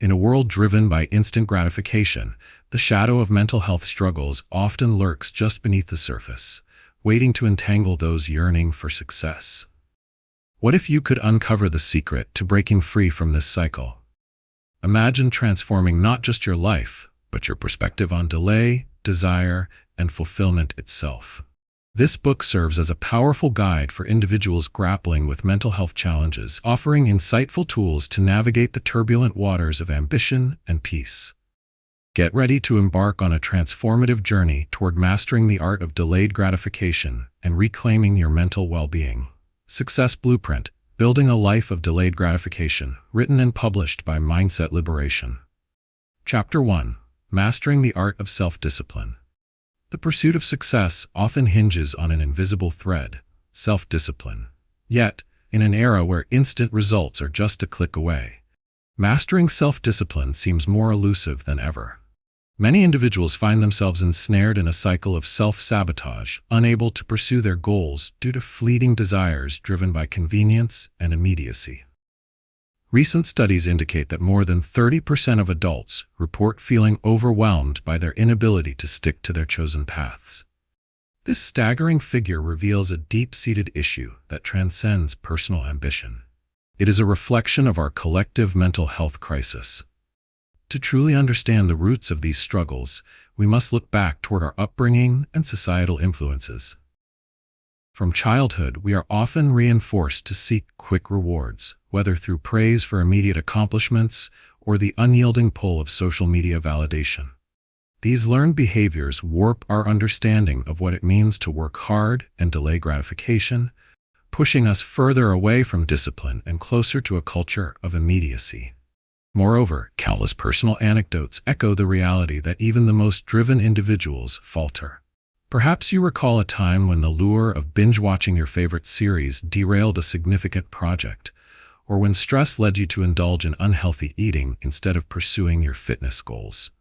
In a world driven by instant gratification, the shadow of mental health struggles often lurks just beneath the surface, waiting to entangle those yearning for success. What if you could uncover the secret to breaking free from this cycle? Imagine transforming not just your life, but your perspective on delay, desire, and fulfillment itself. This book serves as a powerful guide for individuals grappling with mental health challenges, offering insightful tools to navigate the turbulent waters of ambition and peace. Get ready to embark on a transformative journey toward mastering the art of delayed gratification and reclaiming your mental well-being. Success Blueprint: Building a Life of Delayed Gratification, written and published by Mindset Liberation. Chapter 1: Mastering the Art of Self-Discipline. The pursuit of success often hinges on an invisible thread: self-discipline. Yet, in an era where instant results are just a click away, mastering self-discipline seems more elusive than ever. Many individuals find themselves ensnared in a cycle of self-sabotage, unable to pursue their goals due to fleeting desires driven by convenience and immediacy. Recent studies indicate that more than 30% of adults report feeling overwhelmed by their inability to stick to their chosen paths. This staggering figure reveals a deep-seated issue that transcends personal ambition. It is a reflection of our collective mental health crisis. To truly understand the roots of these struggles, we must look back toward our upbringing and societal influences. From childhood, we are often reinforced to seek quick rewards, whether through praise for immediate accomplishments or the unyielding pull of social media validation. These learned behaviors warp our understanding of what it means to work hard and delay gratification, pushing us further away from discipline and closer to a culture of immediacy. Moreover, countless personal anecdotes echo the reality that even the most driven individuals falter. Perhaps you recall a time when the lure of binge-watching your favorite series derailed a significant project, or when stress led you to indulge in unhealthy eating instead of pursuing your fitness goals.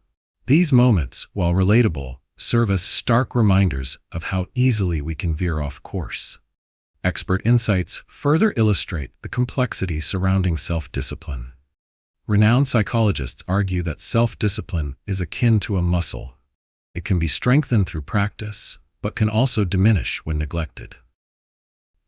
These moments, while relatable, serve as stark reminders of how easily we can veer off course. Expert insights further illustrate the complexity surrounding self-discipline. Renowned psychologists argue that self-discipline is akin to a muscle. It can be strengthened through practice, but can also diminish when neglected.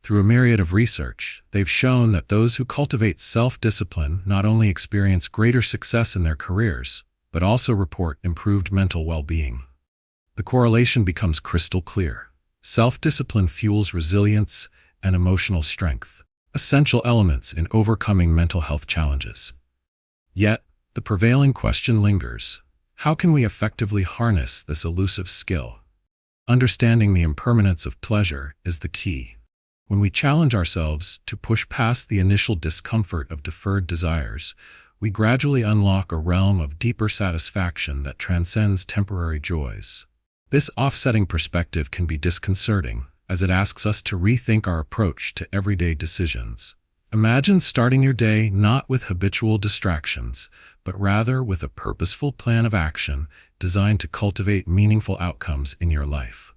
Through a myriad of research, they've shown that those who cultivate self-discipline not only experience greater success in their careers, but also report improved mental well-being. The correlation becomes crystal clear. Self-discipline fuels resilience and emotional strength, essential elements in overcoming mental health challenges. Yet, the prevailing question lingers: how can we effectively harness this elusive skill? Understanding the impermanence of pleasure is the key. When we challenge ourselves to push past the initial discomfort of deferred desires, we gradually unlock a realm of deeper satisfaction that transcends temporary joys. This offsetting perspective can be disconcerting, as it asks us to rethink our approach to everyday decisions. Imagine starting your day not with habitual distractions, but rather with a purposeful plan of action designed to cultivate meaningful outcomes in your life.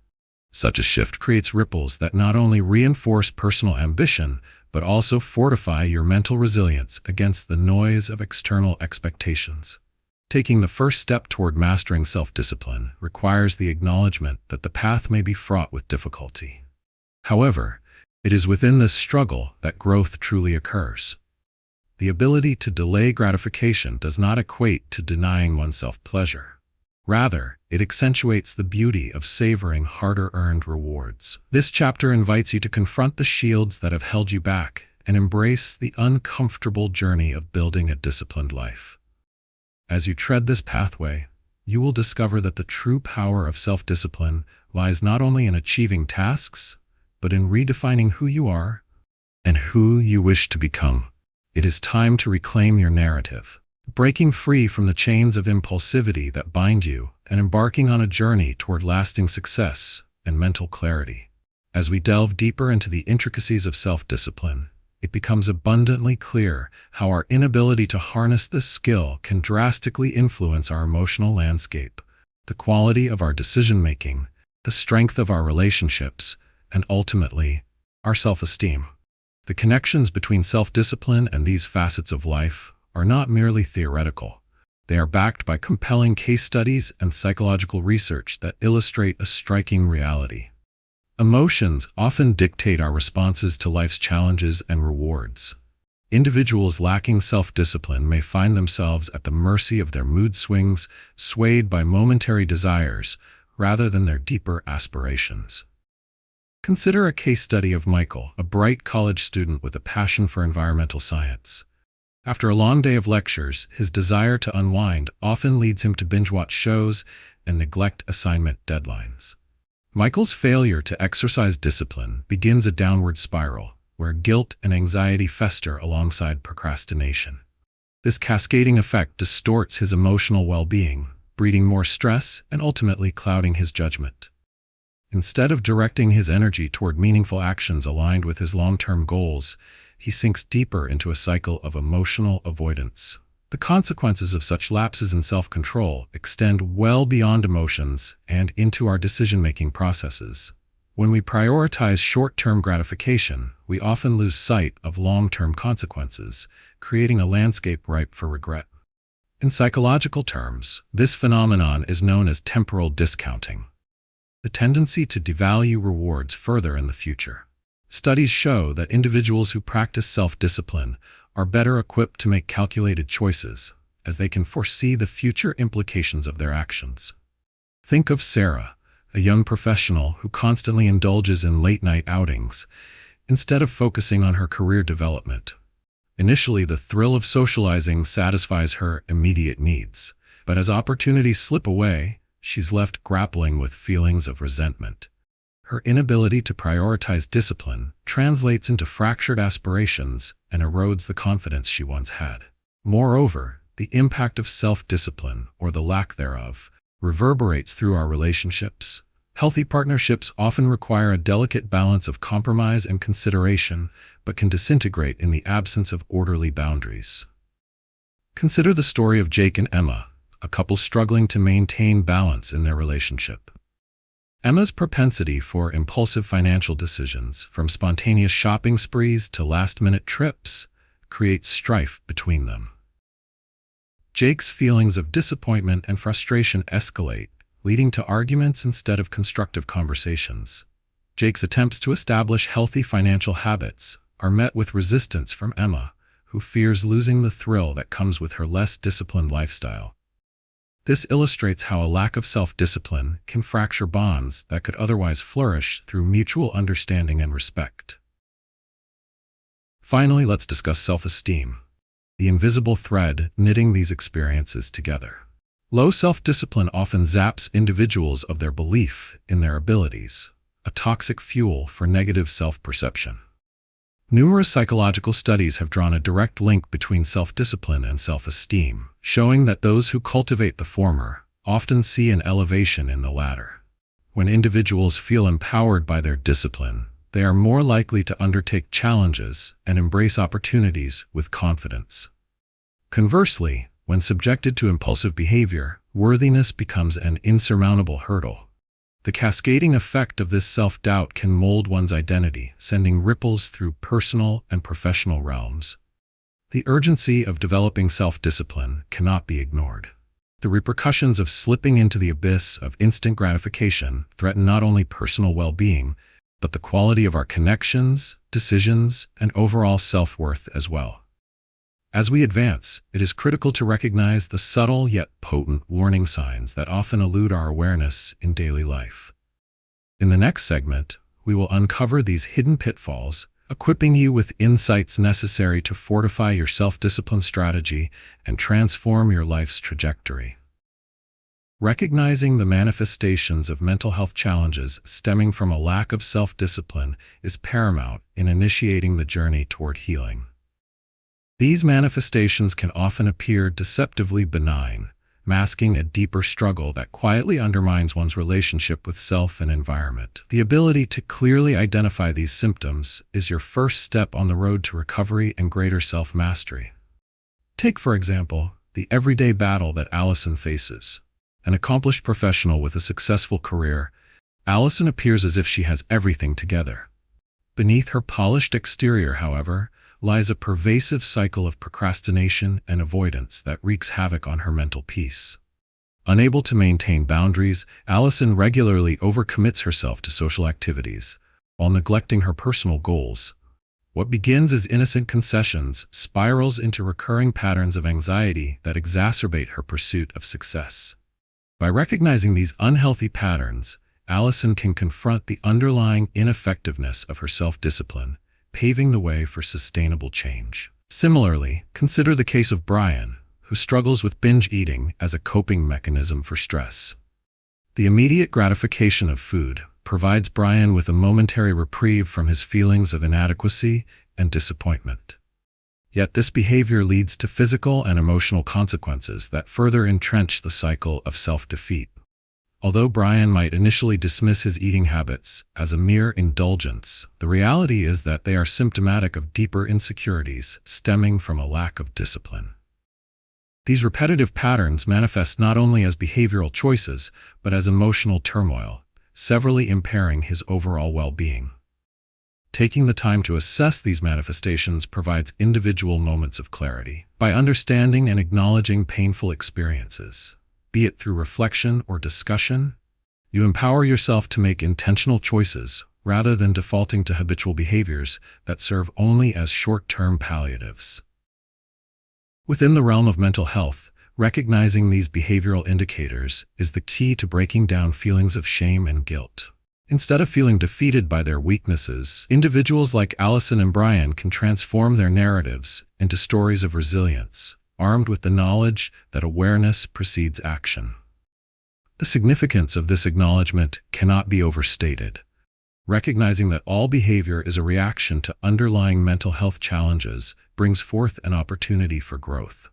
Such a shift creates ripples that not only reinforce personal ambition, but also fortify your mental resilience against the noise of external expectations. Taking the first step toward mastering self-discipline requires the acknowledgement that the path may be fraught with difficulty. However, it is within this struggle that growth truly occurs. The ability to delay gratification does not equate to denying oneself pleasure. Rather, it accentuates the beauty of savoring harder-earned rewards. This chapter invites you to confront the shields that have held you back and embrace the uncomfortable journey of building a disciplined life. As you tread this pathway, you will discover that the true power of self-discipline lies not only in achieving tasks, but in redefining who you are and who you wish to become. It is time to reclaim your narrative, breaking free from the chains of impulsivity that bind you and embarking on a journey toward lasting success and mental clarity. As we delve deeper into the intricacies of self-discipline, it becomes abundantly clear how our inability to harness this skill can drastically influence our emotional landscape, the quality of our decision-making, the strength of our relationships, and ultimately, our self-esteem. The connections between self-discipline and these facets of life are not merely theoretical. They are backed by compelling case studies and psychological research that illustrate a striking reality. Emotions often dictate our responses to life's challenges and rewards. Individuals lacking self-discipline may find themselves at the mercy of their mood swings, swayed by momentary desires rather than their deeper aspirations. Consider a case study of Michael, a bright college student with a passion for environmental science. After a long day of lectures, his desire to unwind often leads him to binge-watch shows and neglect assignment deadlines. Michael's failure to exercise discipline begins a downward spiral, where guilt and anxiety fester alongside procrastination. This cascading effect distorts his emotional well-being, breeding more stress and ultimately clouding his judgment. Instead of directing his energy toward meaningful actions aligned with his long-term goals, he sinks deeper into a cycle of emotional avoidance. The consequences of such lapses in self-control extend well beyond emotions and into our decision-making processes. When we prioritize short-term gratification, we often lose sight of long-term consequences, creating a landscape ripe for regret. In psychological terms, this phenomenon is known as temporal discounting, the tendency to devalue rewards further in the future. Studies show that individuals who practice self-discipline are better equipped to make calculated choices, as they can foresee the future implications of their actions. Think of Sarah, a young professional who constantly indulges in late-night outings, instead of focusing on her career development. Initially, the thrill of socializing satisfies her immediate needs, but as opportunities slip away, she's left grappling with feelings of resentment. Her inability to prioritize discipline translates into fractured aspirations and erodes the confidence she once had. Moreover, the impact of self-discipline, or the lack thereof, reverberates through our relationships. Healthy partnerships often require a delicate balance of compromise and consideration, but can disintegrate in the absence of orderly boundaries. Consider the story of Jake and Emma, a couple struggling to maintain balance in their relationship. Emma's propensity for impulsive financial decisions, from spontaneous shopping sprees to last-minute trips, creates strife between them. Jake's feelings of disappointment and frustration escalate, leading to arguments instead of constructive conversations. Jake's attempts to establish healthy financial habits are met with resistance from Emma, who fears losing the thrill that comes with her less disciplined lifestyle. This illustrates how a lack of self-discipline can fracture bonds that could otherwise flourish through mutual understanding and respect. Finally, let's discuss self-esteem, the invisible thread knitting these experiences together. Low self-discipline often zaps individuals of their belief in their abilities, a toxic fuel for negative self-perception. Numerous psychological studies have drawn a direct link between self-discipline and self-esteem, showing that those who cultivate the former often see an elevation in the latter. When individuals feel empowered by their discipline, they are more likely to undertake challenges and embrace opportunities with confidence. Conversely, when subjected to impulsive behavior, worthiness becomes an insurmountable hurdle. The cascading effect of this self-doubt can mold one's identity, sending ripples through personal and professional realms. The urgency of developing self-discipline cannot be ignored. The repercussions of slipping into the abyss of instant gratification threaten not only personal well-being, but the quality of our connections, decisions, and overall self-worth as well. As we advance, it is critical to recognize the subtle yet potent warning signs that often elude our awareness in daily life. In the next segment, we will uncover these hidden pitfalls, equipping you with insights necessary to fortify your self-discipline strategy and transform your life's trajectory. Recognizing the manifestations of mental health challenges stemming from a lack of self-discipline is paramount in initiating the journey toward healing. These manifestations can often appear deceptively benign, masking a deeper struggle that quietly undermines one's relationship with self and environment. The ability to clearly identify these symptoms is your first step on the road to recovery and greater self-mastery. Take, for example, the everyday battle that Allison faces. An accomplished professional with a successful career, Allison appears as if she has everything together. Beneath her polished exterior, however, lies a pervasive cycle of procrastination and avoidance that wreaks havoc on her mental peace. Unable to maintain boundaries, Allison regularly overcommits herself to social activities, while neglecting her personal goals. What begins as innocent concessions spirals into recurring patterns of anxiety that exacerbate her pursuit of success. By recognizing these unhealthy patterns, Allison can confront the underlying ineffectiveness of her self-discipline, paving the way for sustainable change. Similarly, consider the case of Brian, who struggles with binge eating as a coping mechanism for stress. The immediate gratification of food provides Brian with a momentary reprieve from his feelings of inadequacy and disappointment. Yet this behavior leads to physical and emotional consequences that further entrench the cycle of self-defeat. Although Brian might initially dismiss his eating habits as a mere indulgence, the reality is that they are symptomatic of deeper insecurities stemming from a lack of discipline. These repetitive patterns manifest not only as behavioral choices, but as emotional turmoil, severely impairing his overall well-being. Taking the time to assess these manifestations provides individual moments of clarity. By understanding and acknowledging painful experiences, be it through reflection or discussion, you empower yourself to make intentional choices rather than defaulting to habitual behaviors that serve only as short-term palliatives. Within the realm of mental health, recognizing these behavioral indicators is the key to breaking down feelings of shame and guilt. Instead of feeling defeated by their weaknesses, individuals like Allison and Brian can transform their narratives into stories of resilience, armed with the knowledge that awareness precedes action. The significance of this acknowledgement cannot be overstated. Recognizing that all behavior is a reaction to underlying mental health challenges brings forth an opportunity for growth.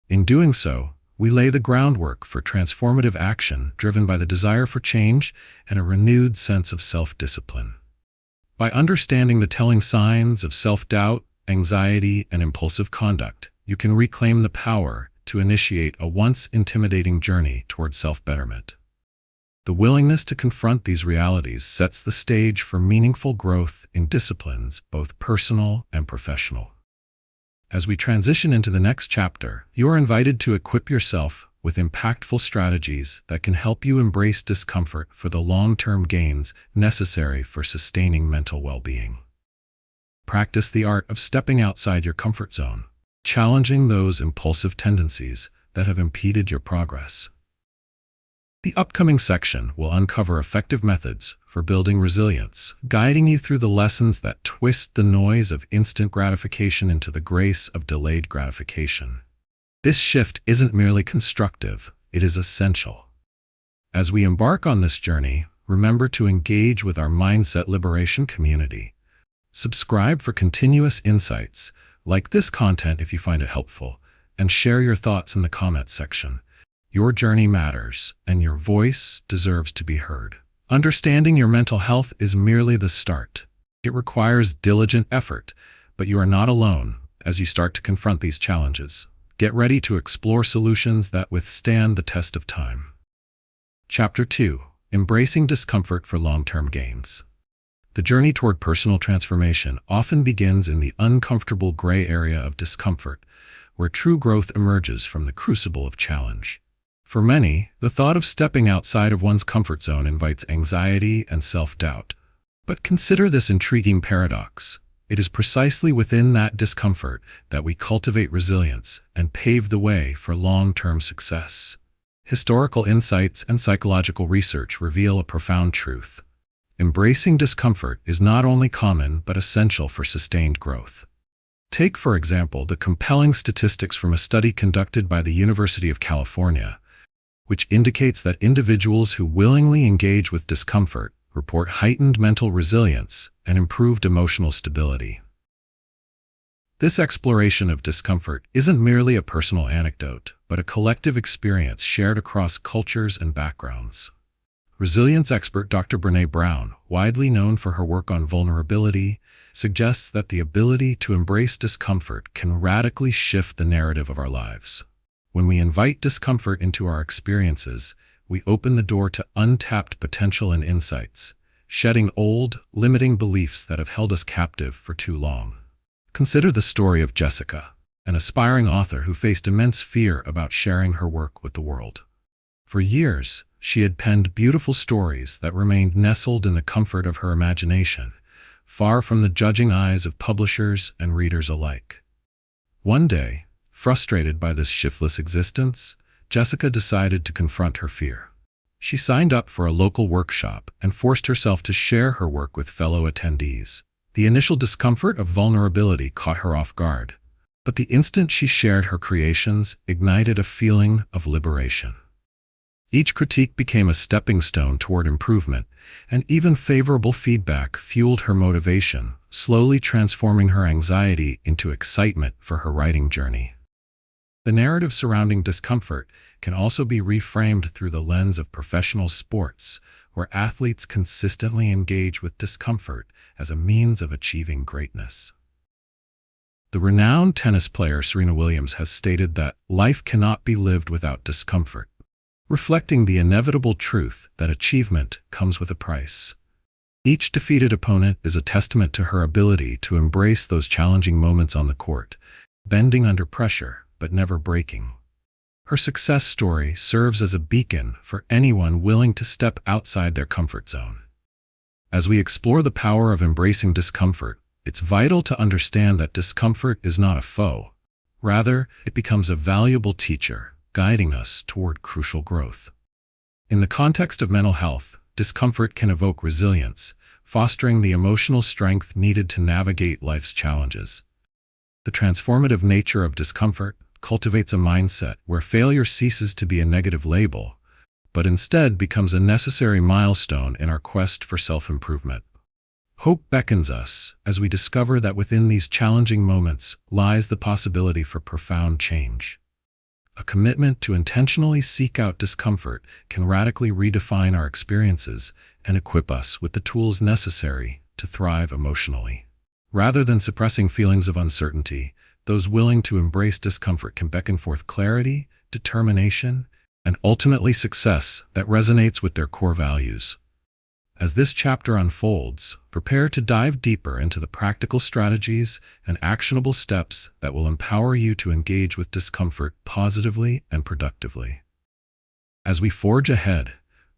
In doing so, we lay the groundwork for transformative action driven by the desire for change and a renewed sense of self-discipline. By understanding the telling signs of self-doubt, anxiety, and impulsive conduct, you can reclaim the power to initiate a once intimidating journey toward self-betterment. The willingness to confront these realities sets the stage for meaningful growth in disciplines, both personal and professional. As we transition into the next chapter, you are invited to equip yourself with impactful strategies that can help you embrace discomfort for the long-term gains necessary for sustaining mental well-being. Practice the art of stepping outside your comfort zone, challenging those impulsive tendencies that have impeded your progress. The upcoming section will uncover effective methods for building resilience, guiding you through the lessons that twist the noise of instant gratification into the grace of delayed gratification. This shift isn't merely constructive, it is essential. As we embark on this journey, remember to engage with our Mindset Liberation community. Subscribe for continuous insights, like this content if you find it helpful, and share your thoughts in the comments section. Your journey matters, and your voice deserves to be heard. Understanding your mental health is merely the start. It requires diligent effort, but you are not alone as you start to confront these challenges. Get ready to explore solutions that withstand the test of time. Chapter 2: Embracing Discomfort for Long-Term Gains. The journey toward personal transformation often begins in the uncomfortable gray area of discomfort, where true growth emerges from the crucible of challenge. For many, the thought of stepping outside of one's comfort zone invites anxiety and self-doubt. But consider this intriguing paradox. It is precisely within that discomfort that we cultivate resilience and pave the way for long-term success. Historical insights and psychological research reveal a profound truth. Embracing discomfort is not only common but essential for sustained growth. Take, for example, the compelling statistics from a study conducted by the University of California, which indicates that individuals who willingly engage with discomfort report heightened mental resilience and improved emotional stability. This exploration of discomfort isn't merely a personal anecdote, but a collective experience shared across cultures and backgrounds. Resilience expert Dr. Brené Brown, widely known for her work on vulnerability, suggests that the ability to embrace discomfort can radically shift the narrative of our lives. When we invite discomfort into our experiences, we open the door to untapped potential and insights, shedding old, limiting beliefs that have held us captive for too long. Consider the story of Jessica, an aspiring author who faced immense fear about sharing her work with the world. For years, she had penned beautiful stories that remained nestled in the comfort of her imagination, far from the judging eyes of publishers and readers alike. One day, frustrated by this shiftless existence, Jessica decided to confront her fear. She signed up for a local workshop and forced herself to share her work with fellow attendees. The initial discomfort of vulnerability caught her off guard, but the instant she shared her creations ignited a feeling of liberation. Each critique became a stepping stone toward improvement, and even favorable feedback fueled her motivation, slowly transforming her anxiety into excitement for her writing journey. The narrative surrounding discomfort can also be reframed through the lens of professional sports, where athletes consistently engage with discomfort as a means of achieving greatness. The renowned tennis player Serena Williams has stated that life cannot be lived without discomfort, reflecting the inevitable truth that achievement comes with a price. Each defeated opponent is a testament to her ability to embrace those challenging moments on the court, bending under pressure but never breaking. Her success story serves as a beacon for anyone willing to step outside their comfort zone. As we explore the power of embracing discomfort, it's vital to understand that discomfort is not a foe. Rather, it becomes a valuable teacher, guiding us toward crucial growth. In the context of mental health, discomfort can evoke resilience, fostering the emotional strength needed to navigate life's challenges. The transformative nature of discomfort cultivates a mindset where failure ceases to be a negative label, but instead becomes a necessary milestone in our quest for self-improvement. Hope beckons us as we discover that within these challenging moments lies the possibility for profound change. A commitment to intentionally seek out discomfort can radically redefine our experiences and equip us with the tools necessary to thrive emotionally. Rather than suppressing feelings of uncertainty, those willing to embrace discomfort can beckon forth clarity, determination, and ultimately success that resonates with their core values. As this chapter unfolds, prepare to dive deeper into the practical strategies and actionable steps that will empower you to engage with discomfort positively and productively. As we forge ahead,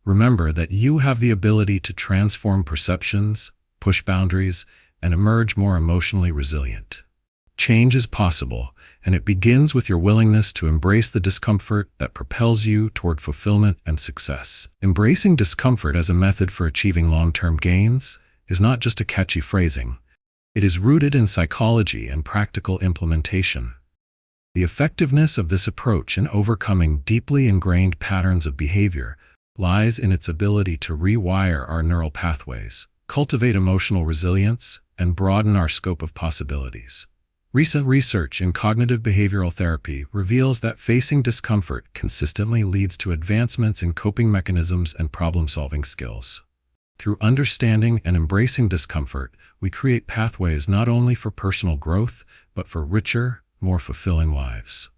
remember that you have the ability to transform perceptions, push boundaries, and emerge more emotionally resilient. Change is possible, and it begins with your willingness to embrace the discomfort that propels you toward fulfillment and success. Embracing discomfort as a method for achieving long-term gains is not just a catchy phrasing. It is rooted in psychology and practical implementation. The effectiveness of this approach in overcoming deeply ingrained patterns of behavior lies in its ability to rewire our neural pathways, cultivate emotional resilience, and broaden our scope of possibilities. Recent research in cognitive behavioral therapy reveals that facing discomfort consistently leads to advancements in coping mechanisms and problem-solving skills. Through understanding and embracing discomfort, we create pathways not only for personal growth, but for richer, more fulfilling lives.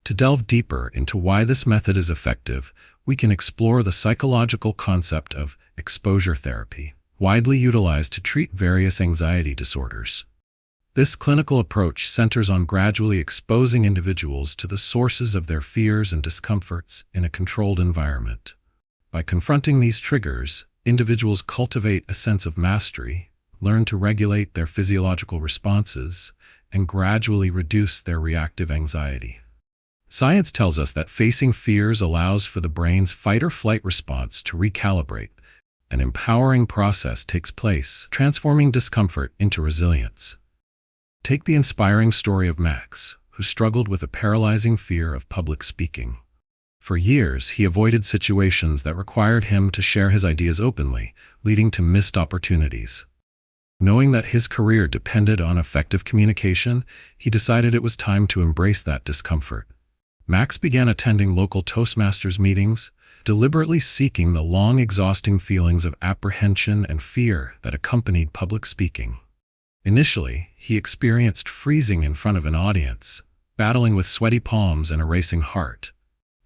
To delve deeper into why this method is effective, we can explore the psychological concept of exposure therapy, widely utilized to treat various anxiety disorders. This clinical approach centers on gradually exposing individuals to the sources of their fears and discomforts in a controlled environment. By confronting these triggers, individuals cultivate a sense of mastery, learn to regulate their physiological responses, and gradually reduce their reactive anxiety. Science tells us that facing fears allows for the brain's fight-or-flight response to recalibrate. An empowering process takes place, transforming discomfort into resilience. Take the inspiring story of Max, who struggled with a paralyzing fear of public speaking. For years, he avoided situations that required him to share his ideas openly, leading to missed opportunities. Knowing that his career depended on effective communication, he decided it was time to embrace that discomfort. Max began attending local Toastmasters meetings, deliberately seeking the long, exhausting feelings of apprehension and fear that accompanied public speaking. Initially, he experienced freezing in front of an audience, battling with sweaty palms and a racing heart.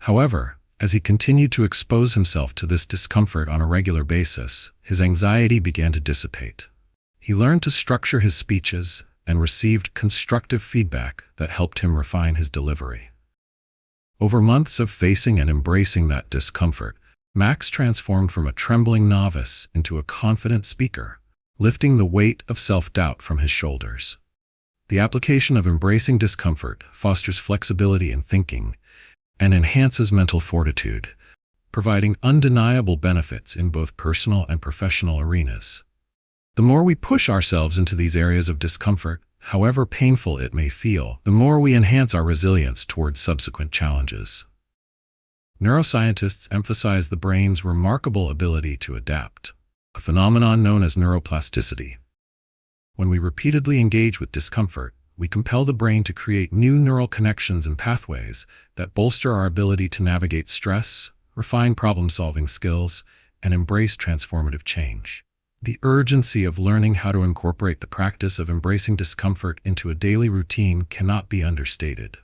However, as he continued to expose himself to this discomfort on a regular basis, his anxiety began to dissipate. He learned to structure his speeches, and received constructive feedback that helped him refine his delivery. Over months of facing and embracing that discomfort, Max transformed from a trembling novice into a confident speaker, lifting the weight of self-doubt from his shoulders. The application of embracing discomfort fosters flexibility in thinking and enhances mental fortitude, providing undeniable benefits in both personal and professional arenas. The more we push ourselves into these areas of discomfort, however painful it may feel, the more we enhance our resilience towards subsequent challenges. Neuroscientists emphasize the brain's remarkable ability to adapt, a phenomenon known as neuroplasticity. When we repeatedly engage with discomfort, we compel the brain to create new neural connections and pathways that bolster our ability to navigate stress, refine problem-solving skills, and embrace transformative change. The urgency of learning how to incorporate the practice of embracing discomfort into a daily routine cannot be understated.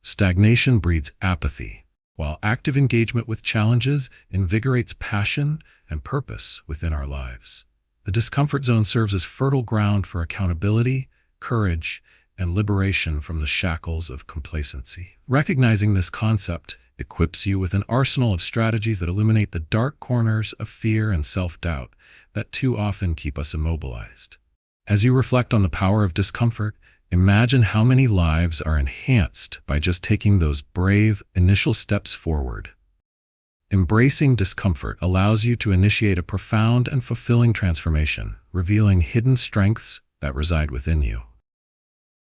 Stagnation breeds apathy, while active engagement with challenges invigorates passion and purpose within our lives. The discomfort zone serves as fertile ground for accountability, courage, and liberation from the shackles of complacency. Recognizing this concept equips you with an arsenal of strategies that illuminate the dark corners of fear and self-doubt that too often keep us immobilized. As you reflect on the power of discomfort, imagine how many lives are enhanced by just taking those brave initial steps forward. Embracing discomfort allows you to initiate a profound and fulfilling transformation, revealing hidden strengths that reside within you.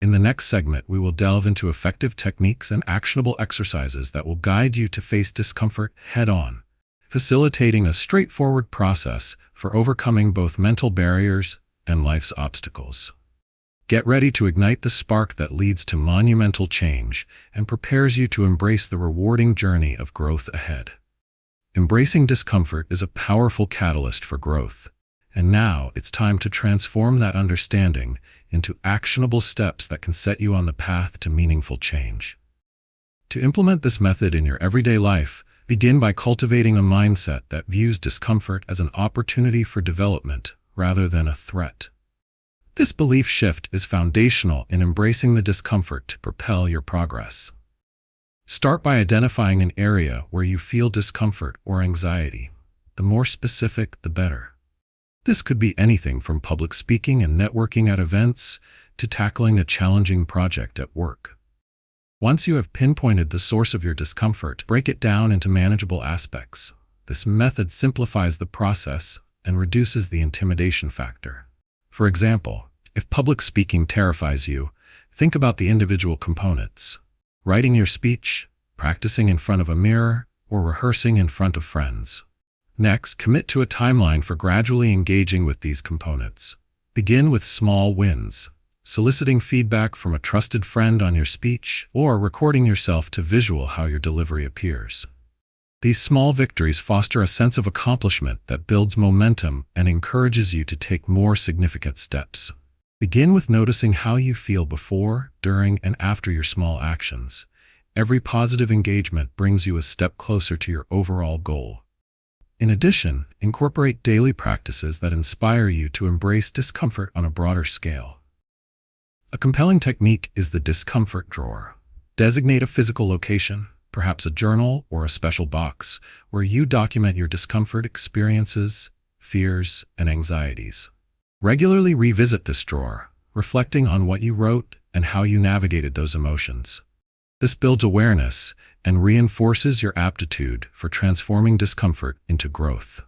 In the next segment, we will delve into effective techniques and actionable exercises that will guide you to face discomfort head-on, facilitating a straightforward process for overcoming both mental barriers and life's obstacles. Get ready to ignite the spark that leads to monumental change and prepares you to embrace the rewarding journey of growth ahead. Embracing discomfort is a powerful catalyst for growth, and now it's time to transform that understanding into actionable steps that can set you on the path to meaningful change. To implement this method in your everyday life, begin by cultivating a mindset that views discomfort as an opportunity for development rather than a threat. This belief shift is foundational in embracing the discomfort to propel your progress. Start by identifying an area where you feel discomfort or anxiety. The more specific, the better. This could be anything from public speaking and networking at events to tackling a challenging project at work. Once you have pinpointed the source of your discomfort, break it down into manageable aspects. This method simplifies the process and reduces the intimidation factor. For example, if public speaking terrifies you, think about the individual components: writing your speech, practicing in front of a mirror, or rehearsing in front of friends. Next, commit to a timeline for gradually engaging with these components. Begin with small wins, soliciting feedback from a trusted friend on your speech, or recording yourself to visual how your delivery appears. These small victories foster a sense of accomplishment that builds momentum and encourages you to take more significant steps. Begin with noticing how you feel before, during, and after your small actions. Every positive engagement brings you a step closer to your overall goal. In addition, incorporate daily practices that inspire you to embrace discomfort on a broader scale. A compelling technique is the discomfort drawer. Designate a physical location, perhaps a journal or a special box, where you document your discomfort experiences, fears, and anxieties. Regularly revisit this drawer, reflecting on what you wrote and how you navigated those emotions. This builds awareness and reinforces your aptitude for transforming discomfort into growth.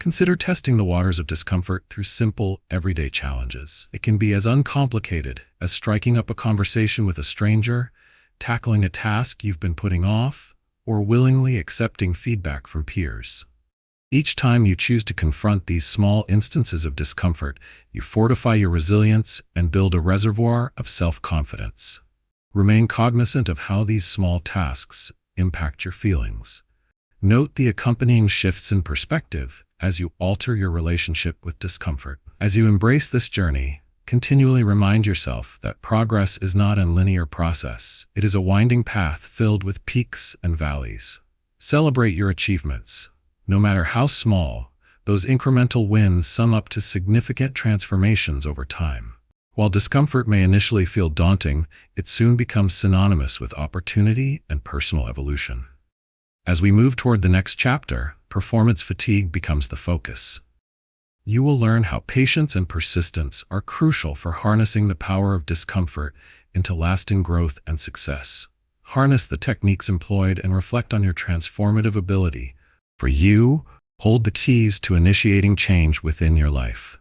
Consider testing the waters of discomfort through simple, everyday challenges. It can be as uncomplicated as striking up a conversation with a stranger, tackling a task you've been putting off, or willingly accepting feedback from peers. Each time you choose to confront these small instances of discomfort, you fortify your resilience and build a reservoir of self-confidence. Remain cognizant of how these small tasks impact your feelings. Note the accompanying shifts in perspective as you alter your relationship with discomfort. As you embrace this journey, continually remind yourself that progress is not a linear process. It is a winding path filled with peaks and valleys. Celebrate your achievements. No matter how small, those incremental wins sum up to significant transformations over time. While discomfort may initially feel daunting, it soon becomes synonymous with opportunity and personal evolution. As we move toward the next chapter, performance fatigue becomes the focus. You will learn how patience and persistence are crucial for harnessing the power of discomfort into lasting growth and success. Harness the techniques employed and reflect on your transformative ability. For you, hold the keys to initiating change within your life.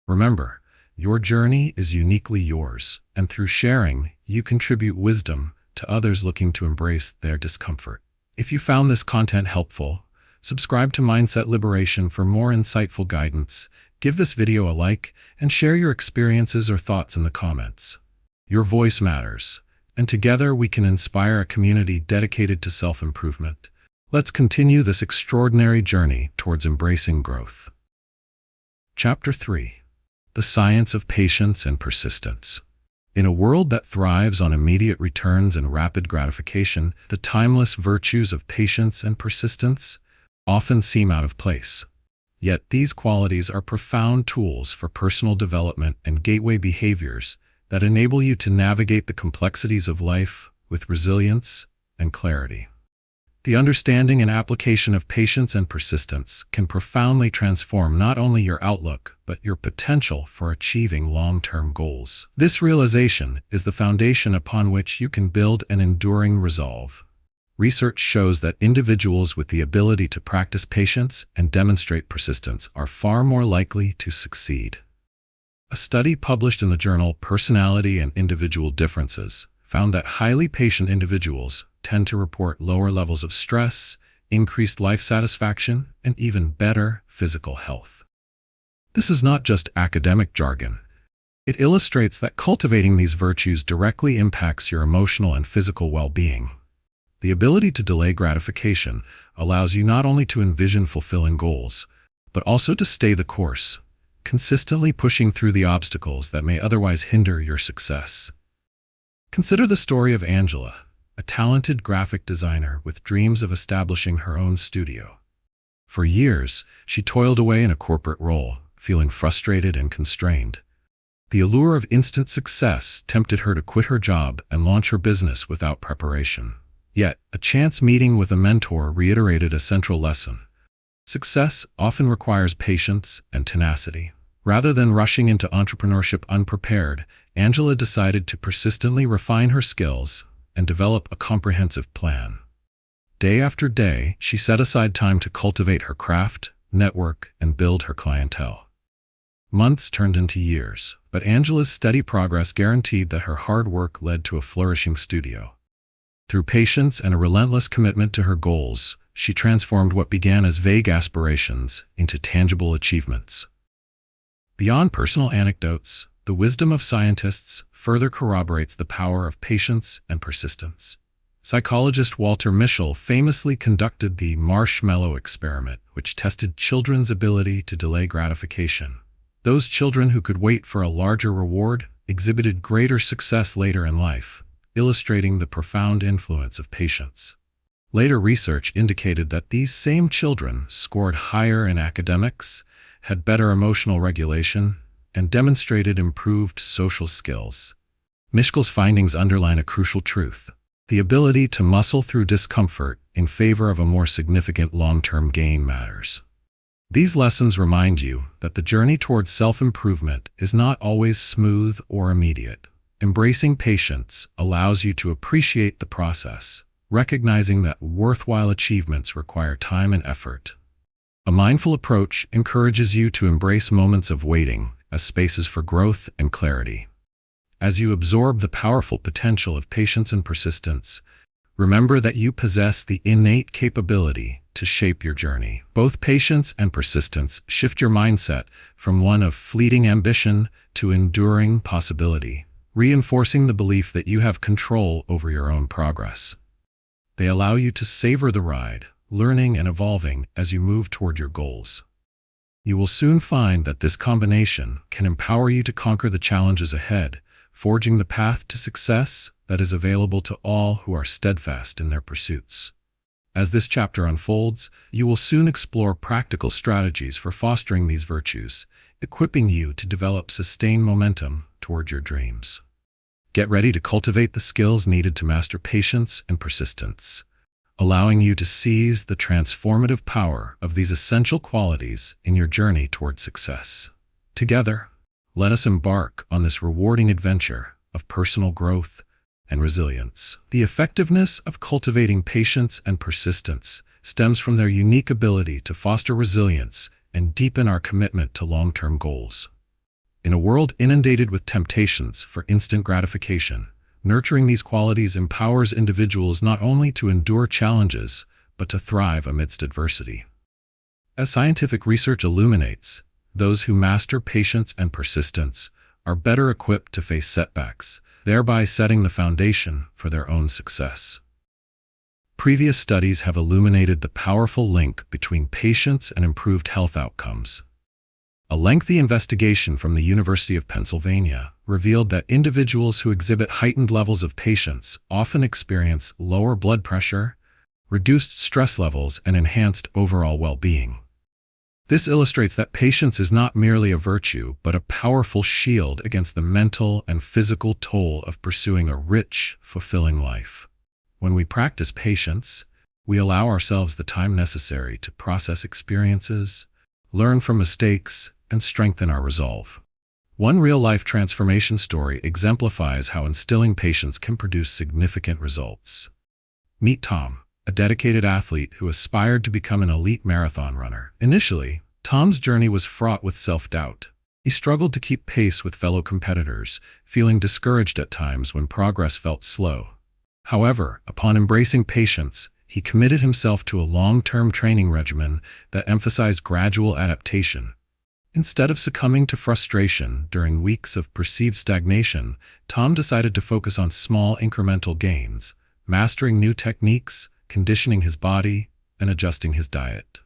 Remember, your journey is uniquely yours, and through sharing, you contribute wisdom to others looking to embrace their discomfort. If you found this content helpful, subscribe to Mindset Liberation for more insightful guidance, give this video a like, and share your experiences or thoughts in the comments. Your voice matters, and together we can inspire a community dedicated to self-improvement. Let's continue this extraordinary journey towards embracing growth. Chapter 3. The Science of Patience and Persistence. In a world that thrives on immediate returns and rapid gratification, the timeless virtues of patience and persistence often seem out of place. Yet these qualities are profound tools for personal development and gateway behaviors that enable you to navigate the complexities of life with resilience and clarity. The understanding and application of patience and persistence can profoundly transform not only your outlook, but your potential for achieving long-term goals. This realization is the foundation upon which you can build an enduring resolve. Research shows that individuals with the ability to practice patience and demonstrate persistence are far more likely to succeed. A study published in the journal Personality and Individual Differences found that highly patient individuals tend to report lower levels of stress, increased life satisfaction, and even better physical health. This is not just academic jargon. It illustrates that cultivating these virtues directly impacts your emotional and physical well-being. The ability to delay gratification allows you not only to envision fulfilling goals, but also to stay the course, consistently pushing through the obstacles that may otherwise hinder your success. Consider the story of Angela, a talented graphic designer with dreams of establishing her own studio. For years, she toiled away in a corporate role, feeling frustrated and constrained. The allure of instant success tempted her to quit her job and launch her business without preparation. Yet, a chance meeting with a mentor reiterated a central lesson. Success often requires patience and tenacity. Rather than rushing into entrepreneurship unprepared, Angela decided to persistently refine her skills and develop a comprehensive plan. Day after day, she set aside time to cultivate her craft, network, and build her clientele. Months turned into years, but Angela's steady progress guaranteed that her hard work led to a flourishing studio. Through patience and a relentless commitment to her goals, she transformed what began as vague aspirations into tangible achievements. Beyond personal anecdotes, the wisdom of scientists further corroborates the power of patience and persistence. Psychologist Walter Mischel famously conducted the marshmallow experiment, which tested children's ability to delay gratification. Those children who could wait for a larger reward exhibited greater success later in life, illustrating the profound influence of patience. Later research indicated that these same children scored higher in academics, had better emotional regulation, and demonstrated improved social skills. Mischel's findings underline a crucial truth: the ability to muscle through discomfort in favor of a more significant long-term gain matters. These lessons remind you that the journey towards self-improvement is not always smooth or immediate. Embracing patience allows you to appreciate the process, recognizing that worthwhile achievements require time and effort. A mindful approach encourages you to embrace moments of waiting as spaces for growth and clarity. As you absorb the powerful potential of patience and persistence, remember that you possess the innate capability to shape your journey. Both patience and persistence shift your mindset from one of fleeting ambition to enduring possibility, reinforcing the belief that you have control over your own progress. They allow you to savor the ride, learning and evolving as you move toward your goals. You will soon find that this combination can empower you to conquer the challenges ahead, forging the path to success that is available to all who are steadfast in their pursuits. As this chapter unfolds, you will soon explore practical strategies for fostering these virtues, equipping you to develop sustained momentum toward your dreams. Get ready to cultivate the skills needed to master patience and persistence, allowing you to seize the transformative power of these essential qualities in your journey toward success. Together, let us embark on this rewarding adventure of personal growth and resilience. The effectiveness of cultivating patience and persistence stems from their unique ability to foster resilience and deepen our commitment to long-term goals. In a world inundated with temptations for instant gratification, nurturing these qualities empowers individuals not only to endure challenges, but to thrive amidst adversity. As scientific research illuminates, those who master patience and persistence are better equipped to face setbacks, thereby setting the foundation for their own success. Previous studies have illuminated the powerful link between patience and improved health outcomes. A lengthy investigation from the University of Pennsylvania revealed that individuals who exhibit heightened levels of patience often experience lower blood pressure, reduced stress levels, and enhanced overall well-being. This illustrates that patience is not merely a virtue, but a powerful shield against the mental and physical toll of pursuing a rich, fulfilling life. When we practice patience, we allow ourselves the time necessary to process experiences, learn from mistakes, and strengthen our resolve. One real-life transformation story exemplifies how instilling patience can produce significant results. Meet Tom, a dedicated athlete who aspired to become an elite marathon runner. Initially, Tom's journey was fraught with self-doubt. He struggled to keep pace with fellow competitors, feeling discouraged at times when progress felt slow. However, upon embracing patience, he committed himself to a long-term training regimen that emphasized gradual adaptation. Instead of succumbing to frustration during weeks of perceived stagnation, Tom decided to focus on small incremental gains, mastering new techniques, conditioning his body, and adjusting his diet.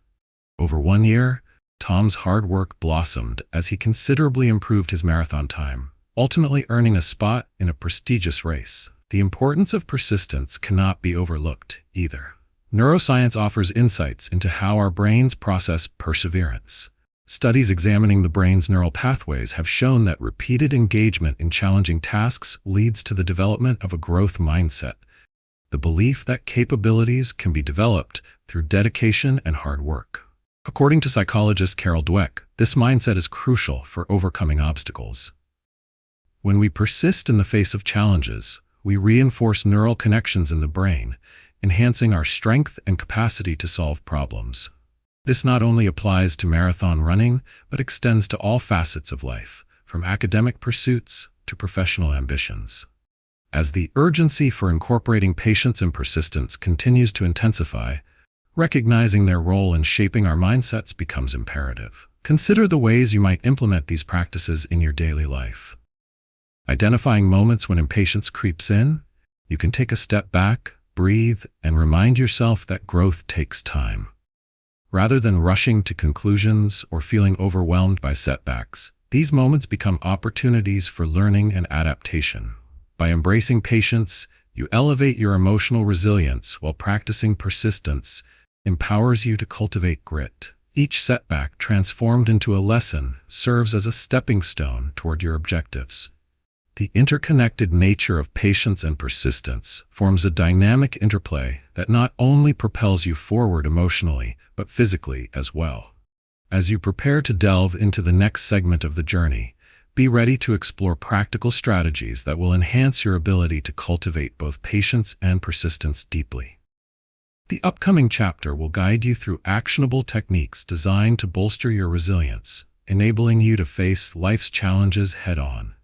Over 1 year, Tom's hard work blossomed as he considerably improved his marathon time, ultimately earning a spot in a prestigious race. The importance of persistence cannot be overlooked either. Neuroscience offers insights into how our brains process perseverance. Studies examining the brain's neural pathways have shown that repeated engagement in challenging tasks leads to the development of a growth mindset, the belief that capabilities can be developed through dedication and hard work. According to psychologist Carol Dweck, this mindset is crucial for overcoming obstacles. When we persist in the face of challenges, we reinforce neural connections in the brain, enhancing our strength and capacity to solve problems. This not only applies to marathon running, but extends to all facets of life, from academic pursuits to professional ambitions. As the urgency for incorporating patience and persistence continues to intensify, recognizing their role in shaping our mindsets becomes imperative. Consider the ways you might implement these practices in your daily life. Identifying moments when impatience creeps in, you can take a step back, breathe, and remind yourself that growth takes time. Rather than rushing to conclusions or feeling overwhelmed by setbacks, these moments become opportunities for learning and adaptation. By embracing patience, you elevate your emotional resilience, while practicing persistence empowers you to cultivate grit. Each setback, transformed into a lesson, serves as a stepping stone toward your objectives. The interconnected nature of patience and persistence forms a dynamic interplay that not only propels you forward emotionally, but physically as well. As you prepare to delve into the next segment of the journey, be ready to explore practical strategies that will enhance your ability to cultivate both patience and persistence deeply. The upcoming chapter will guide you through actionable techniques designed to bolster your resilience, enabling you to face life's challenges head-on.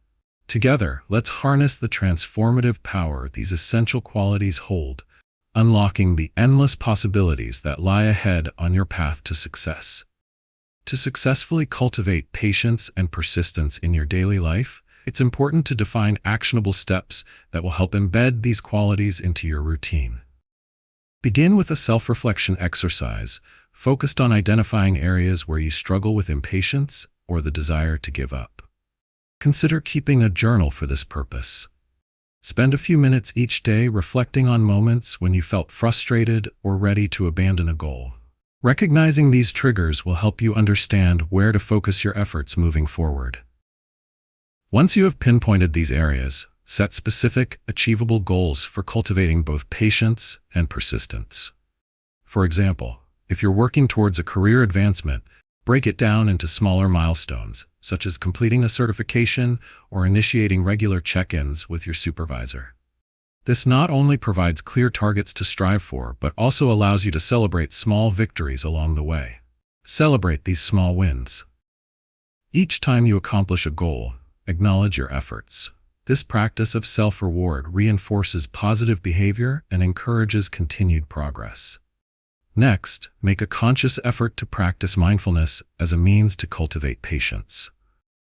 Together, let's harness the transformative power these essential qualities hold, unlocking the endless possibilities that lie ahead on your path to success. To successfully cultivate patience and persistence in your daily life, it's important to define actionable steps that will help embed these qualities into your routine. Begin with a self-reflection exercise focused on identifying areas where you struggle with impatience or the desire to give up. Consider keeping a journal for this purpose. Spend a few minutes each day reflecting on moments when you felt frustrated or ready to abandon a goal. Recognizing these triggers will help you understand where to focus your efforts moving forward. Once you have pinpointed these areas, set specific, achievable goals for cultivating both patience and persistence. For example, if you're working towards a career advancement, break it down into smaller milestones, such as completing a certification or initiating regular check-ins with your supervisor. This not only provides clear targets to strive for, but also allows you to celebrate small victories along the way. Celebrate these small wins. Each time you accomplish a goal, acknowledge your efforts. This practice of self-reward reinforces positive behavior and encourages continued progress. Next, make a conscious effort to practice mindfulness as a means to cultivate patience.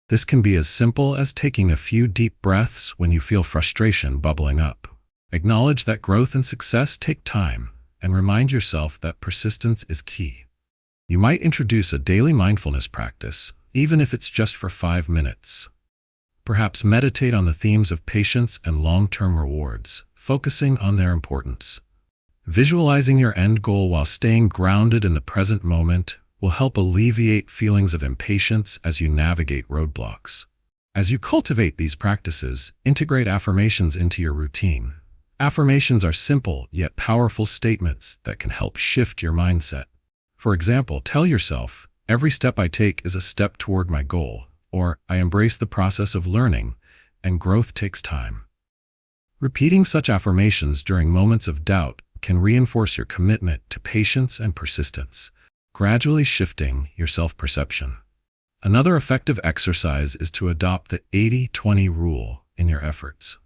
This can be as simple as taking a few deep breaths when you feel frustration bubbling up. Acknowledge that growth and success take time, and remind yourself that persistence is key. You might introduce a daily mindfulness practice, even if it's just for 5 minutes. Perhaps meditate on the themes of patience and long-term rewards, focusing on their importance. Visualizing your end goal while staying grounded in the present moment will help alleviate feelings of impatience as you navigate roadblocks. As you cultivate these practices, integrate affirmations into your routine. Affirmations are simple yet powerful statements that can help shift your mindset. For example, tell yourself, "Every step I take is a step toward my goal," or "I embrace the process of learning, and growth takes time." Repeating such affirmations during moments of doubt can reinforce your commitment to patience and persistence, gradually shifting your self-perception. Another effective exercise is to adopt the 80-20 rule in your efforts.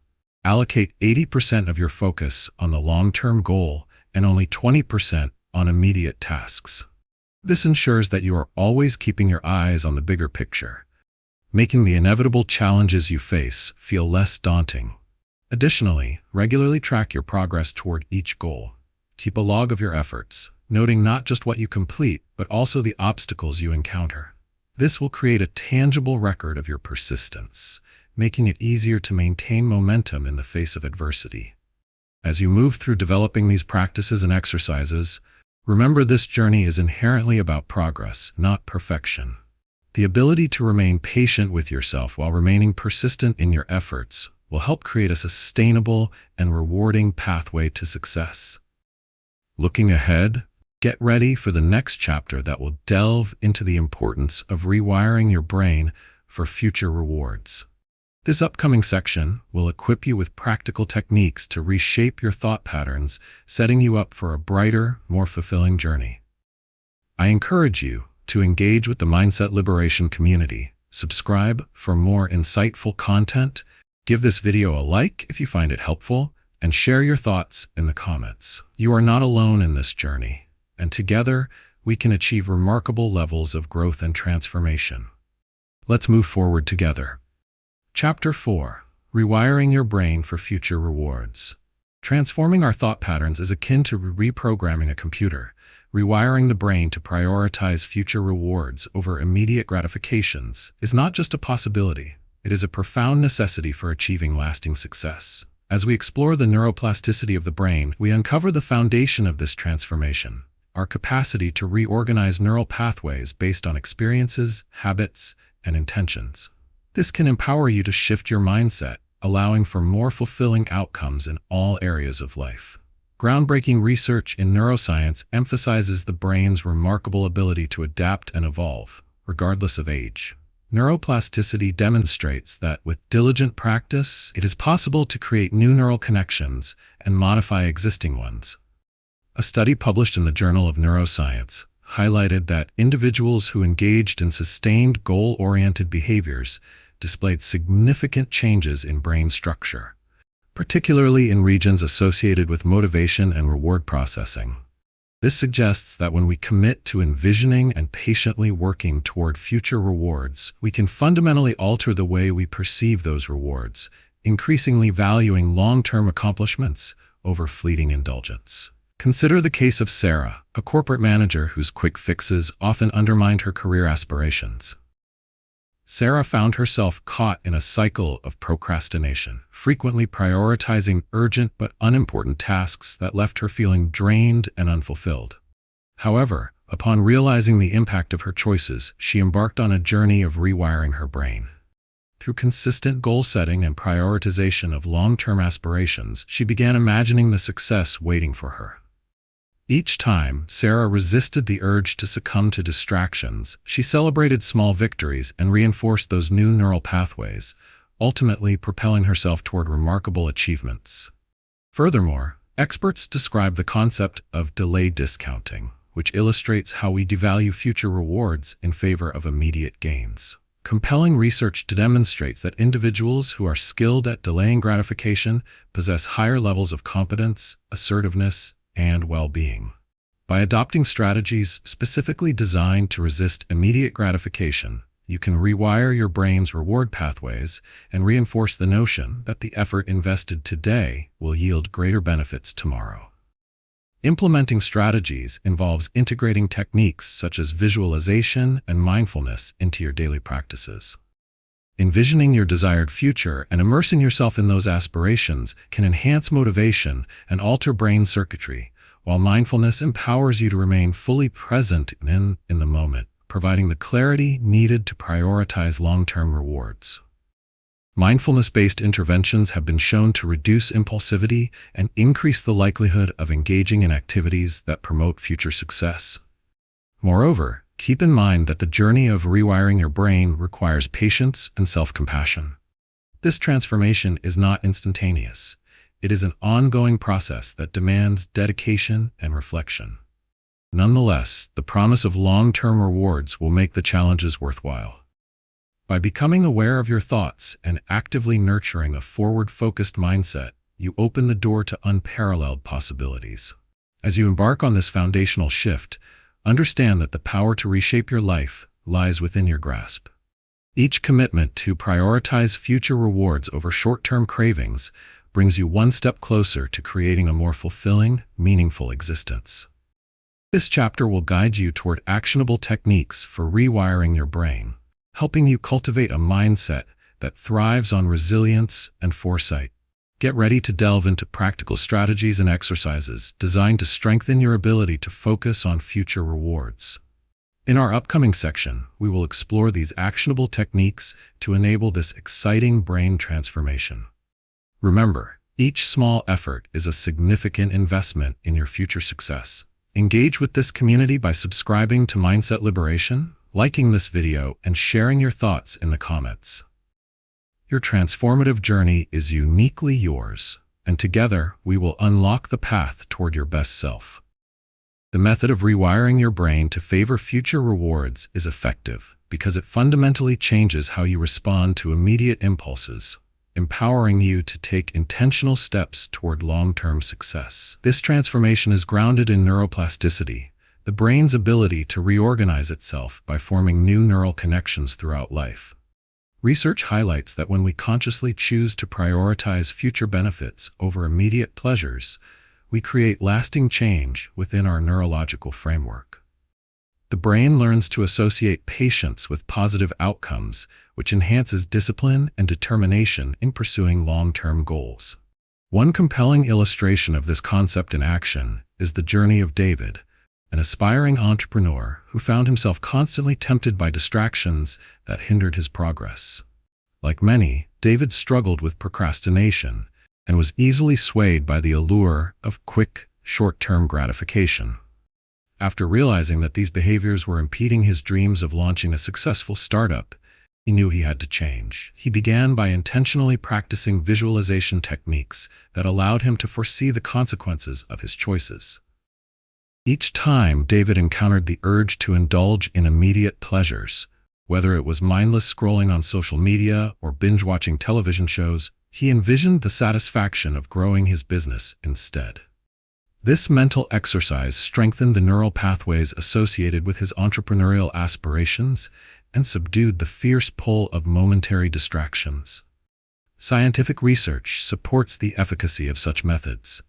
Allocate 80% of your focus on the long-term goal and only 20% on immediate tasks. This ensures that you are always keeping your eyes on the bigger picture, making the inevitable challenges you face feel less daunting. Additionally, regularly track your progress toward each goal. Keep a log of your efforts, noting not just what you complete, but also the obstacles you encounter. This will create a tangible record of your persistence, making it easier to maintain momentum in the face of adversity. As you move through developing these practices and exercises, remember this journey is inherently about progress, not perfection. The ability to remain patient with yourself while remaining persistent in your efforts will help create a sustainable and rewarding pathway to success. Looking ahead, get ready for the next chapter that will delve into the importance of rewiring your brain for future rewards. This upcoming section will equip you with practical techniques to reshape your thought patterns, setting you up for a brighter, more fulfilling journey. I encourage you to engage with the Mindset Liberation community, subscribe for more insightful content, give this video a like if you find it helpful, and share your thoughts in the comments. You are not alone in this journey, and together we can achieve remarkable levels of growth and transformation. Let's move forward together. Chapter 4: Rewiring Your Brain for Future Rewards. Transforming our thought patterns is akin to reprogramming a computer. Rewiring the brain to prioritize future rewards over immediate gratifications is not just a possibility, it is a profound necessity for achieving lasting success. As we explore the neuroplasticity of the brain, we uncover the foundation of this transformation, our capacity to reorganize neural pathways based on experiences, habits, and intentions. This can empower you to shift your mindset, allowing for more fulfilling outcomes in all areas of life. Groundbreaking research in neuroscience emphasizes the brain's remarkable ability to adapt and evolve, regardless of age. Neuroplasticity demonstrates that with diligent practice, it is possible to create new neural connections and modify existing ones. A study published in the Journal of Neuroscience highlighted that individuals who engaged in sustained goal-oriented behaviors displayed significant changes in brain structure, particularly in regions associated with motivation and reward processing. This suggests that when we commit to envisioning and patiently working toward future rewards, we can fundamentally alter the way we perceive those rewards, increasingly valuing long-term accomplishments over fleeting indulgence. Consider the case of Sarah, a corporate manager whose quick fixes often undermined her career aspirations. Sarah found herself caught in a cycle of procrastination, frequently prioritizing urgent but unimportant tasks that left her feeling drained and unfulfilled. However, upon realizing the impact of her choices, she embarked on a journey of rewiring her brain. Through consistent goal setting and prioritization of long-term aspirations, she began imagining the success waiting for her. Each time Sarah resisted the urge to succumb to distractions, she celebrated small victories and reinforced those new neural pathways, ultimately propelling herself toward remarkable achievements. Furthermore, experts describe the concept of delayed discounting, which illustrates how we devalue future rewards in favor of immediate gains. Compelling research demonstrates that individuals who are skilled at delaying gratification possess higher levels of competence, assertiveness, and well-being. By adopting strategies specifically designed to resist immediate gratification, you can rewire your brain's reward pathways and reinforce the notion that the effort invested today will yield greater benefits tomorrow. Implementing strategies involves integrating techniques such as visualization and mindfulness into your daily practices. Envisioning your desired future and immersing yourself in those aspirations can enhance motivation and alter brain circuitry, while mindfulness empowers you to remain fully present in the moment, providing the clarity needed to prioritize long-term rewards. Mindfulness-based interventions have been shown to reduce impulsivity and increase the likelihood of engaging in activities that promote future success. Moreover, keep in mind that the journey of rewiring your brain requires patience and self-compassion. This transformation is not instantaneous. It is an ongoing process that demands dedication and reflection. Nonetheless, the promise of long-term rewards will make the challenges worthwhile. By becoming aware of your thoughts and actively nurturing a forward-focused mindset, you open the door to unparalleled possibilities. As you embark on this foundational shift, understand that the power to reshape your life lies within your grasp. Each commitment to prioritize future rewards over short-term cravings brings you one step closer to creating a more fulfilling, meaningful existence. This chapter will guide you toward actionable techniques for rewiring your brain, helping you cultivate a mindset that thrives on resilience and foresight. Get ready to delve into practical strategies and exercises designed to strengthen your ability to focus on future rewards. In our upcoming section, we will explore these actionable techniques to enable this exciting brain transformation. Remember, each small effort is a significant investment in your future success. Engage with this community by subscribing to Mindset Liberation, liking this video, and sharing your thoughts in the comments. Your transformative journey is uniquely yours, and together we will unlock the path toward your best self. The method of rewiring your brain to favor future rewards is effective because it fundamentally changes how you respond to immediate impulses, empowering you to take intentional steps toward long-term success. This transformation is grounded in neuroplasticity, the brain's ability to reorganize itself by forming new neural connections throughout life. Research highlights that when we consciously choose to prioritize future benefits over immediate pleasures, we create lasting change within our neurological framework. The brain learns to associate patience with positive outcomes, which enhances discipline and determination in pursuing long-term goals. One compelling illustration of this concept in action is the journey of David, an aspiring entrepreneur who found himself constantly tempted by distractions that hindered his progress. Like many, David struggled with procrastination and was easily swayed by the allure of quick, short-term gratification. After realizing that these behaviors were impeding his dreams of launching a successful startup, he knew he had to change. He began by intentionally practicing visualization techniques that allowed him to foresee the consequences of his choices. Each time David encountered the urge to indulge in immediate pleasures, whether it was mindless scrolling on social media or binge-watching television shows, he envisioned the satisfaction of growing his business instead. This mental exercise strengthened the neural pathways associated with his entrepreneurial aspirations and subdued the fierce pull of momentary distractions. Scientific research supports the efficacy of such methods.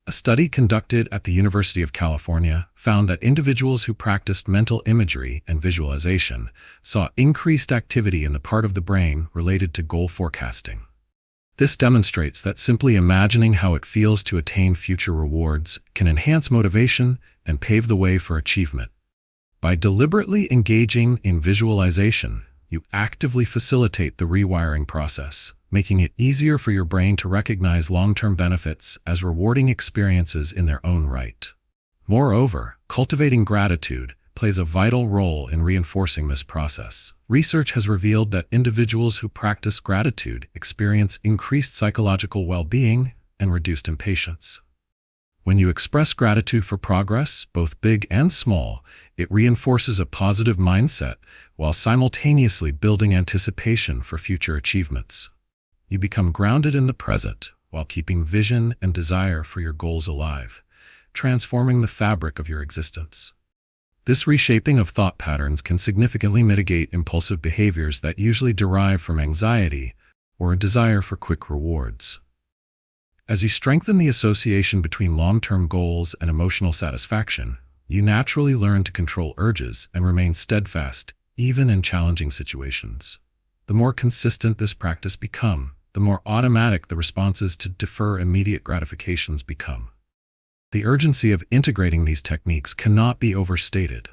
A study conducted at the University of California found that individuals who practiced mental imagery and visualization saw increased activity in the part of the brain related to goal forecasting. This demonstrates that simply imagining how it feels to attain future rewards can enhance motivation and pave the way for achievement. By deliberately engaging in visualization, you actively facilitate the rewiring process, making it easier for your brain to recognize long-term benefits as rewarding experiences in their own right. Moreover, cultivating gratitude plays a vital role in reinforcing this process. Research has revealed that individuals who practice gratitude experience increased psychological well-being and reduced impatience. When you express gratitude for progress, both big and small, it reinforces a positive mindset while simultaneously building anticipation for future achievements. You become grounded in the present while keeping vision and desire for your goals alive, transforming the fabric of your existence. This reshaping of thought patterns can significantly mitigate impulsive behaviors that usually derive from anxiety or a desire for quick rewards. As you strengthen the association between long-term goals and emotional satisfaction, you naturally learn to control urges and remain steadfast, even in challenging situations. The more consistent this practice becomes, the more automatic the responses to defer immediate gratifications become. The urgency of integrating these techniques cannot be overstated.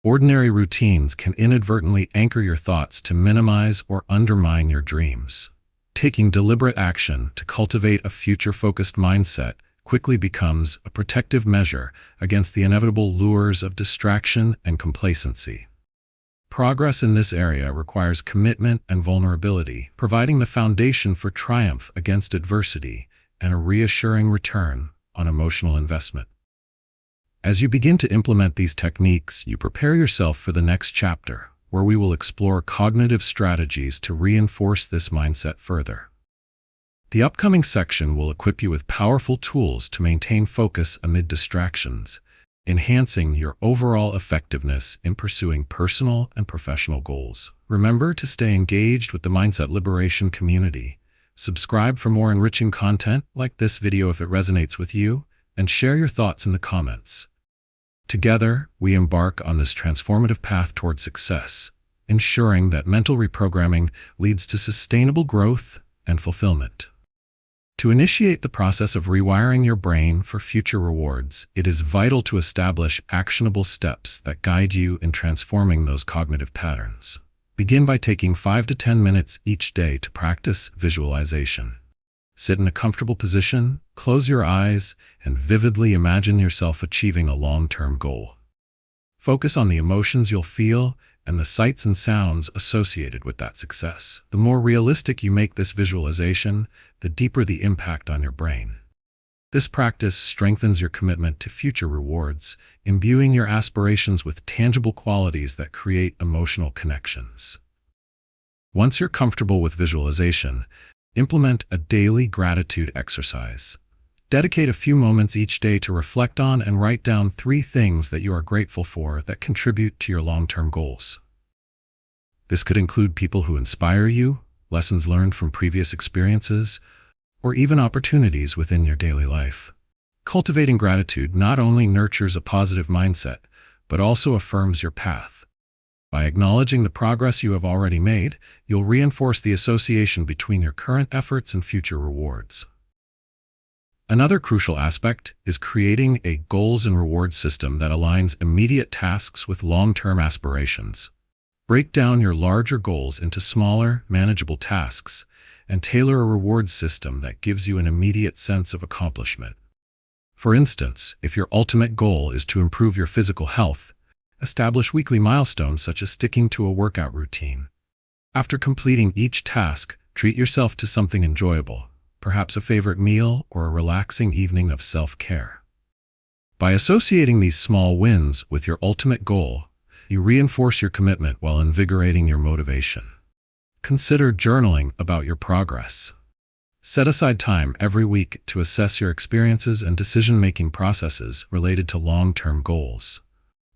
Ordinary routines can inadvertently anchor your thoughts to minimize or undermine your dreams. Taking deliberate action to cultivate a future-focused mindset quickly becomes a protective measure against the inevitable lures of distraction and complacency. Progress in this area requires commitment and vulnerability, providing the foundation for triumph against adversity and a reassuring return on emotional investment. As you begin to implement these techniques, you prepare yourself for the next chapter, where we will explore cognitive strategies to reinforce this mindset further. The upcoming section will equip you with powerful tools to maintain focus amid distractions, enhancing your overall effectiveness in pursuing personal and professional goals. Remember to stay engaged with the Mindset Liberation community. Subscribe for more enriching content like this video if it resonates with you, and share your thoughts in the comments. Together, we embark on this transformative path toward success, ensuring that mental reprogramming leads to sustainable growth and fulfillment. To initiate the process of rewiring your brain for future rewards, it is vital to establish actionable steps that guide you in transforming those cognitive patterns. Begin by taking 5 to 10 minutes each day to practice visualization. Sit in a comfortable position, close your eyes, and vividly imagine yourself achieving a long-term goal. Focus on the emotions you'll feel and the sights and sounds associated with that success. The more realistic you make this visualization, the deeper the impact on your brain. This practice strengthens your commitment to future rewards, imbuing your aspirations with tangible qualities that create emotional connections. Once you're comfortable with visualization, implement a daily gratitude exercise. Dedicate a few moments each day to reflect on and write down 3 things that you are grateful for that contribute to your long-term goals. This could include people who inspire you, lessons learned from previous experiences, or even opportunities within your daily life. Cultivating gratitude not only nurtures a positive mindset, but also affirms your path. By acknowledging the progress you have already made, you'll reinforce the association between your current efforts and future rewards. Another crucial aspect is creating a goals and rewards system that aligns immediate tasks with long-term aspirations. Break down your larger goals into smaller, manageable tasks, and tailor a rewards system that gives you an immediate sense of accomplishment. For instance, if your ultimate goal is to improve your physical health, establish weekly milestones such as sticking to a workout routine. After completing each task, treat yourself to something enjoyable, perhaps a favorite meal or a relaxing evening of self-care. By associating these small wins with your ultimate goal, you reinforce your commitment while invigorating your motivation. Consider journaling about your progress. Set aside time every week to assess your experiences and decision-making processes related to long-term goals.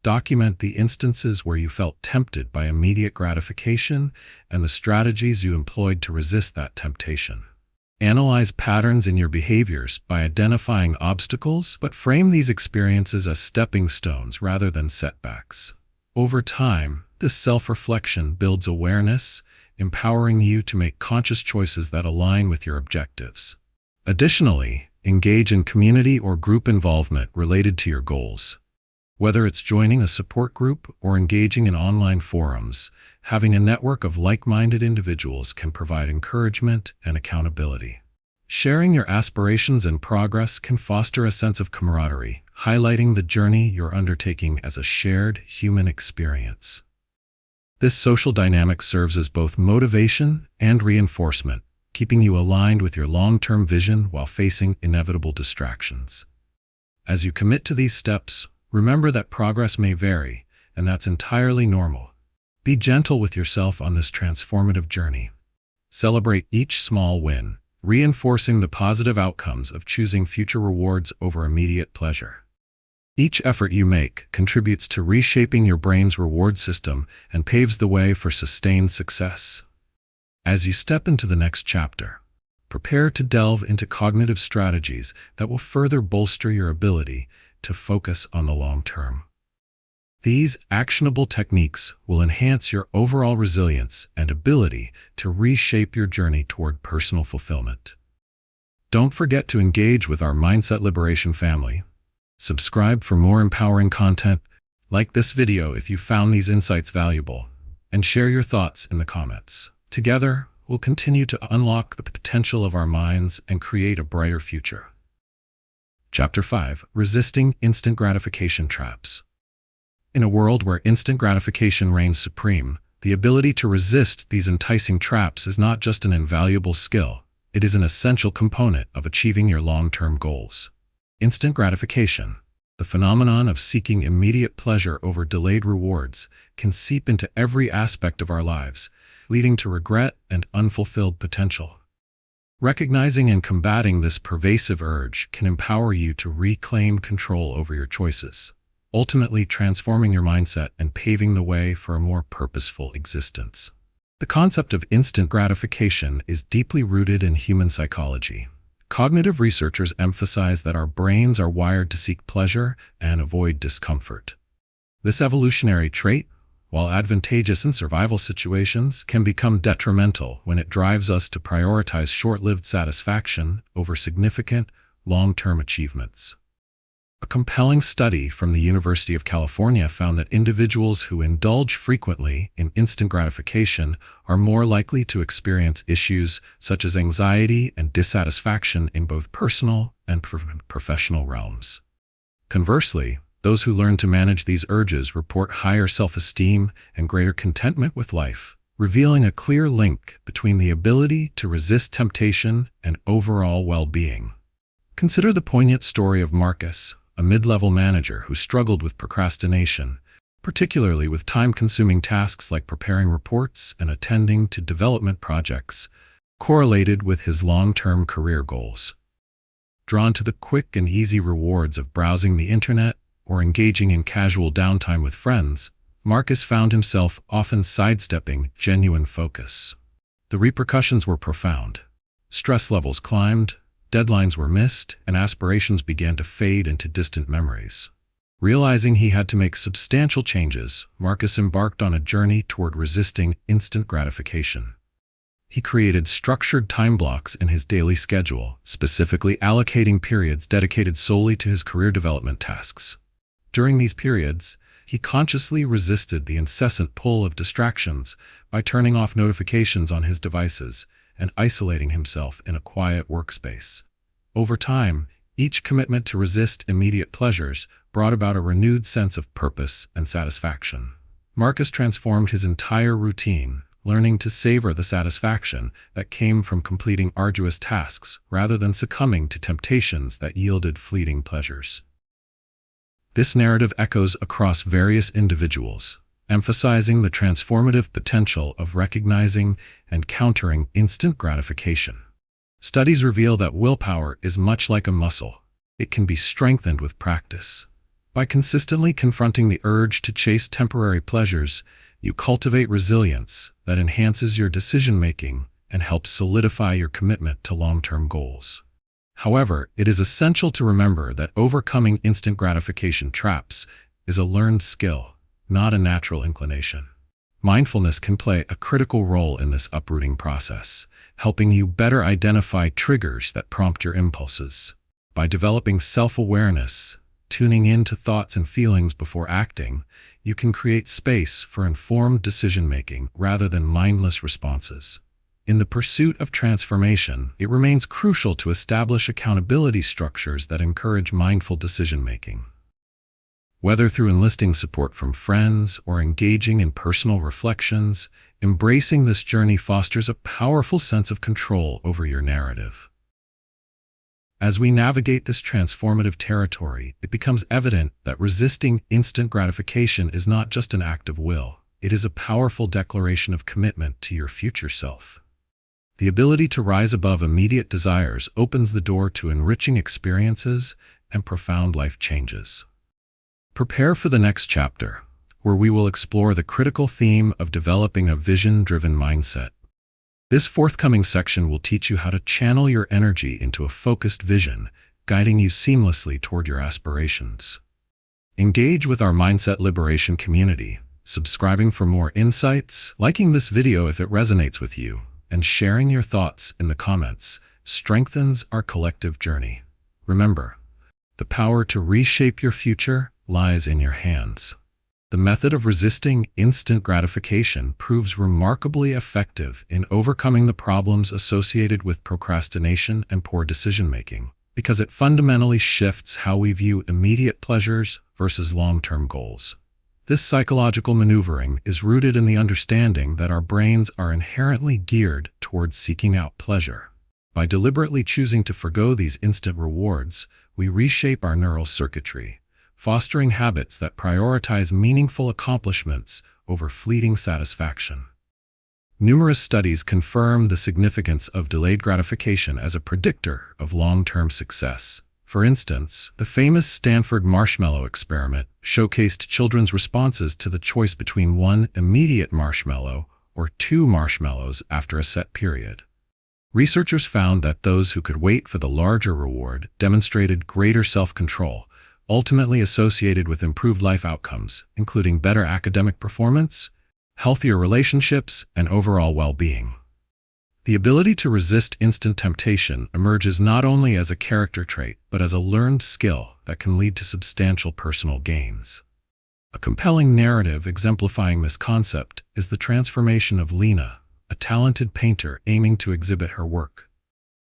Document the instances where you felt tempted by immediate gratification and the strategies you employed to resist that temptation. Analyze patterns in your behaviors by identifying obstacles, but frame these experiences as stepping stones rather than setbacks. Over time, this self-reflection builds awareness, empowering you to make conscious choices that align with your objectives. Additionally, engage in community or group involvement related to your goals. Whether it's joining a support group or engaging in online forums, having a network of like-minded individuals can provide encouragement and accountability. Sharing your aspirations and progress can foster a sense of camaraderie, highlighting the journey you're undertaking as a shared human experience. This social dynamic serves as both motivation and reinforcement, keeping you aligned with your long-term vision while facing inevitable distractions. As you commit to these steps, remember that progress may vary, and that's entirely normal. Be gentle with yourself on this transformative journey. Celebrate each small win, reinforcing the positive outcomes of choosing future rewards over immediate pleasure. Each effort you make contributes to reshaping your brain's reward system and paves the way for sustained success. As you step into the next chapter, prepare to delve into cognitive strategies that will further bolster your ability to focus on the long term. These actionable techniques will enhance your overall resilience and ability to reshape your journey toward personal fulfillment. Don't forget to engage with our Mindset Liberation family. Subscribe for more empowering content, like this video if you found these insights valuable, and share your thoughts in the comments. Together, we'll continue to unlock the potential of our minds and create a brighter future. Chapter 5: Resisting Instant Gratification Traps. In a world where instant gratification reigns supreme, the ability to resist these enticing traps is not just an invaluable skill, it is an essential component of achieving your long-term goals. Instant gratification, the phenomenon of seeking immediate pleasure over delayed rewards, can seep into every aspect of our lives, leading to regret and unfulfilled potential. Recognizing and combating this pervasive urge can empower you to reclaim control over your choices, ultimately transforming your mindset and paving the way for a more purposeful existence. The concept of instant gratification is deeply rooted in human psychology. Cognitive researchers emphasize that our brains are wired to seek pleasure and avoid discomfort. This evolutionary trait, while advantageous in survival situations, can become detrimental when it drives us to prioritize short-lived satisfaction over significant, long-term achievements. A compelling study from the University of California found that individuals who indulge frequently in instant gratification are more likely to experience issues such as anxiety and dissatisfaction in both personal and professional realms. Conversely, those who learn to manage these urges report higher self-esteem and greater contentment with life, revealing a clear link between the ability to resist temptation and overall well-being. Consider the poignant story of Marcus, a mid-level manager who struggled with procrastination, particularly with time-consuming tasks like preparing reports and attending to development projects, correlated with his long-term career goals. Drawn to the quick and easy rewards of browsing the internet or engaging in casual downtime with friends, Marcus found himself often sidestepping genuine focus. The repercussions were profound. Stress levels climbed, deadlines were missed, and aspirations began to fade into distant memories. Realizing he had to make substantial changes, Marcus embarked on a journey toward resisting instant gratification. He created structured time blocks in his daily schedule, specifically allocating periods dedicated solely to his career development tasks. During these periods, he consciously resisted the incessant pull of distractions by turning off notifications on his devices and isolating himself in a quiet workspace. Over time, each commitment to resist immediate pleasures brought about a renewed sense of purpose and satisfaction. Marcus transformed his entire routine, learning to savor the satisfaction that came from completing arduous tasks rather than succumbing to temptations that yielded fleeting pleasures. This narrative echoes across various individuals, emphasizing the transformative potential of recognizing and countering instant gratification. Studies reveal that willpower is much like a muscle. It can be strengthened with practice. By consistently confronting the urge to chase temporary pleasures, you cultivate resilience that enhances your decision-making and helps solidify your commitment to long-term goals. However, it is essential to remember that overcoming instant gratification traps is a learned skill, not a natural inclination. Mindfulness can play a critical role in this uprooting process, helping you better identify triggers that prompt your impulses. By developing self-awareness, tuning in to thoughts and feelings before acting, you can create space for informed decision-making rather than mindless responses. In the pursuit of transformation, it remains crucial to establish accountability structures that encourage mindful decision-making. Whether through enlisting support from friends or engaging in personal reflections, embracing this journey fosters a powerful sense of control over your narrative. As we navigate this transformative territory, it becomes evident that resisting instant gratification is not just an act of will. It is a powerful declaration of commitment to your future self. The ability to rise above immediate desires opens the door to enriching experiences and profound life changes. Prepare for the next chapter, where we will explore the critical theme of developing a vision-driven mindset. This forthcoming section will teach you how to channel your energy into a focused vision, guiding you seamlessly toward your aspirations. Engage with our Mindset Liberation community, subscribing for more insights, liking this video if it resonates with you, and sharing your thoughts in the comments strengthens our collective journey. Remember, the power to reshape your future lies in your hands. The method of resisting instant gratification proves remarkably effective in overcoming the problems associated with procrastination and poor decision-making, because it fundamentally shifts how we view immediate pleasures versus long-term goals. This psychological maneuvering is rooted in the understanding that our brains are inherently geared towards seeking out pleasure. By deliberately choosing to forgo these instant rewards, we reshape our neural circuitry, fostering habits that prioritize meaningful accomplishments over fleeting satisfaction. Numerous studies confirm the significance of delayed gratification as a predictor of long-term success. For instance, the famous Stanford marshmallow experiment showcased children's responses to the choice between one immediate marshmallow or two marshmallows after a set period. Researchers found that those who could wait for the larger reward demonstrated greater self-control, ultimately associated with improved life outcomes, including better academic performance, healthier relationships, and overall well-being. The ability to resist instant temptation emerges not only as a character trait, but as a learned skill that can lead to substantial personal gains. A compelling narrative exemplifying this concept is the transformation of Lena, a talented painter aiming to exhibit her work.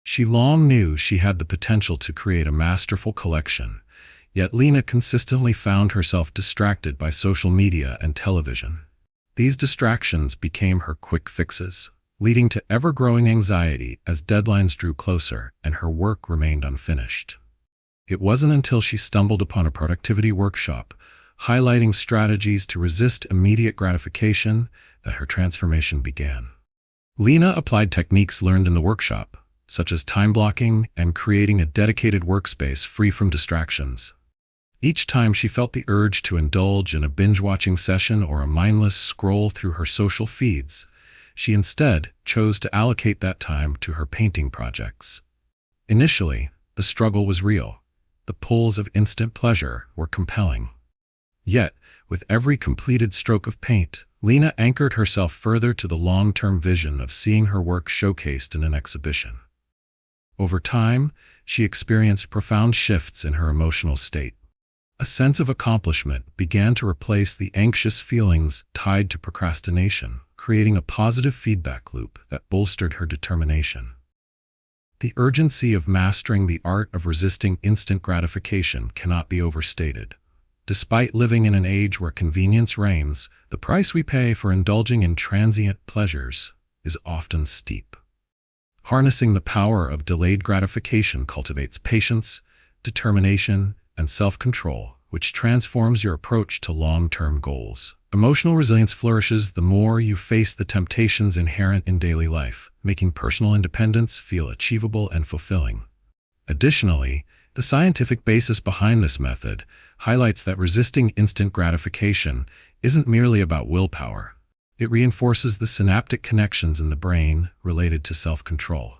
She long knew she had the potential to create a masterful collection, yet Lena consistently found herself distracted by social media and television. These distractions became her quick fixes, leading to ever-growing anxiety as deadlines drew closer and her work remained unfinished. It wasn't until she stumbled upon a productivity workshop highlighting strategies to resist immediate gratification that her transformation began. Lena applied techniques learned in the workshop, such as time blocking and creating a dedicated workspace free from distractions. Each time she felt the urge to indulge in a binge-watching session or a mindless scroll through her social feeds, she instead chose to allocate that time to her painting projects. Initially, the struggle was real. The pulls of instant pleasure were compelling. Yet, with every completed stroke of paint, Lena anchored herself further to the long-term vision of seeing her work showcased in an exhibition. Over time, she experienced profound shifts in her emotional state. A sense of accomplishment began to replace the anxious feelings tied to procrastination, creating a positive feedback loop that bolstered her determination. The urgency of mastering the art of resisting instant gratification cannot be overstated. Despite living in an age where convenience reigns, the price we pay for indulging in transient pleasures is often steep. Harnessing the power of delayed gratification cultivates patience, determination, and self-control, which transforms your approach to long-term goals. Emotional resilience flourishes the more you face the temptations inherent in daily life, making personal independence feel achievable and fulfilling. Additionally, the scientific basis behind this method highlights that resisting instant gratification isn't merely about willpower. It reinforces the synaptic connections in the brain related to self-control.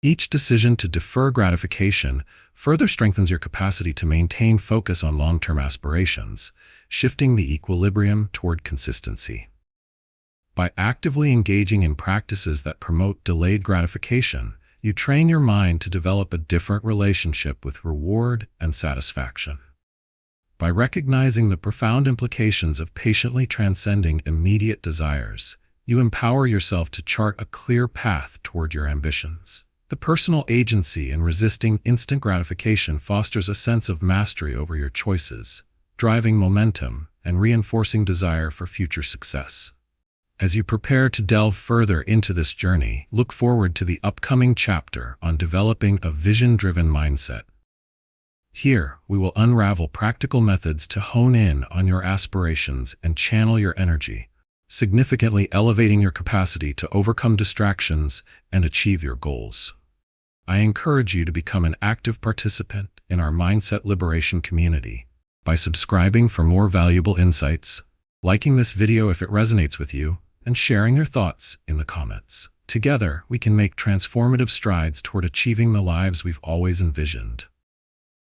Each decision to defer gratification further strengthens your capacity to maintain focus on long-term aspirations, shifting the equilibrium toward consistency. By actively engaging in practices that promote delayed gratification, you train your mind to develop a different relationship with reward and satisfaction. By recognizing the profound implications of patiently transcending immediate desires, you empower yourself to chart a clear path toward your ambitions. The personal agency in resisting instant gratification fosters a sense of mastery over your choices, driving momentum and reinforcing desire for future success. As you prepare to delve further into this journey, look forward to the upcoming chapter on developing a vision-driven mindset. Here, we will unravel practical methods to hone in on your aspirations and channel your energy, significantly elevating your capacity to overcome distractions and achieve your goals. I encourage you to become an active participant in our Mindset Liberation community by subscribing for more valuable insights, liking this video if it resonates with you, and sharing your thoughts in the comments. Together, we can make transformative strides toward achieving the lives we've always envisioned.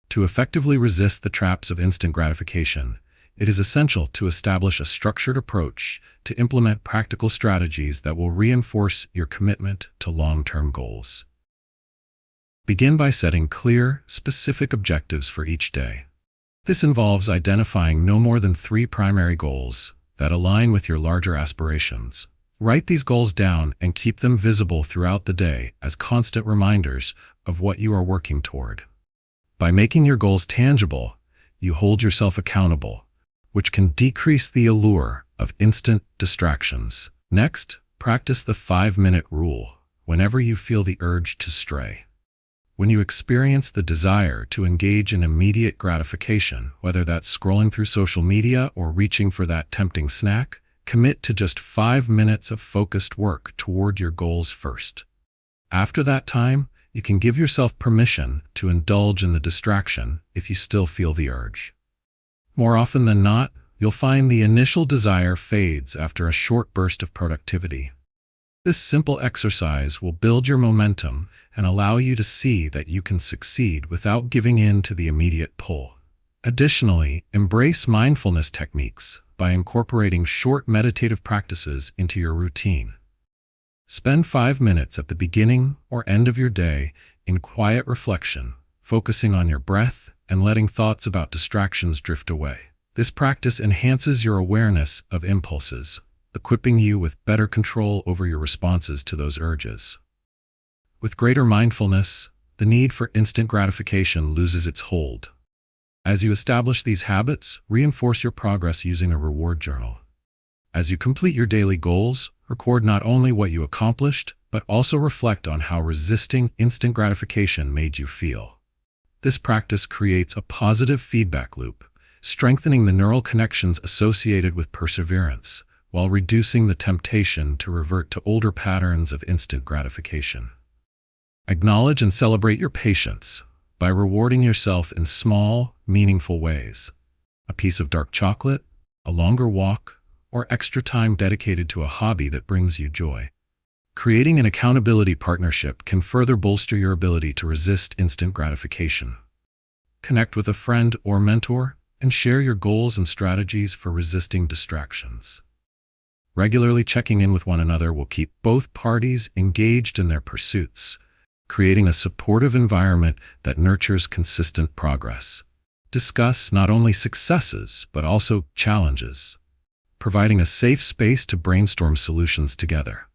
To effectively resist the traps of instant gratification, it is essential to establish a structured approach to implement practical strategies that will reinforce your commitment to long-term goals. Begin by setting clear, specific objectives for each day. This involves identifying no more than 3 primary goals that align with your larger aspirations. Write these goals down and keep them visible throughout the day as constant reminders of what you are working toward. By making your goals tangible, you hold yourself accountable, which can decrease the allure of instant distractions. Next, practice the 5-minute rule whenever you feel the urge to stray. When you experience the desire to engage in immediate gratification, whether that's scrolling through social media or reaching for that tempting snack, commit to just 5 minutes of focused work toward your goals first. After that time, you can give yourself permission to indulge in the distraction if you still feel the urge. More often than not, you'll find the initial desire fades after a short burst of productivity. This simple exercise will build your momentum and allow you to see that you can succeed without giving in to the immediate pull. Additionally, embrace mindfulness techniques by incorporating short meditative practices into your routine. Spend 5 minutes at the beginning or end of your day in quiet reflection, focusing on your breath and letting thoughts about distractions drift away. This practice enhances your awareness of impulses, equipping you with better control over your responses to those urges. With greater mindfulness, the need for instant gratification loses its hold. As you establish these habits, reinforce your progress using a reward journal. As you complete your daily goals, record not only what you accomplished, but also reflect on how resisting instant gratification made you feel. This practice creates a positive feedback loop, strengthening the neural connections associated with perseverance, while reducing the temptation to revert to older patterns of instant gratification. Acknowledge and celebrate your patience by rewarding yourself in small, meaningful ways. A piece of dark chocolate, a longer walk, or extra time dedicated to a hobby that brings you joy. Creating an accountability partnership can further bolster your ability to resist instant gratification. Connect with a friend or mentor and share your goals and strategies for resisting distractions. Regularly checking in with one another will keep both parties engaged in their pursuits, creating a supportive environment that nurtures consistent progress. Discuss not only successes, but also challenges, providing a safe space to brainstorm solutions together.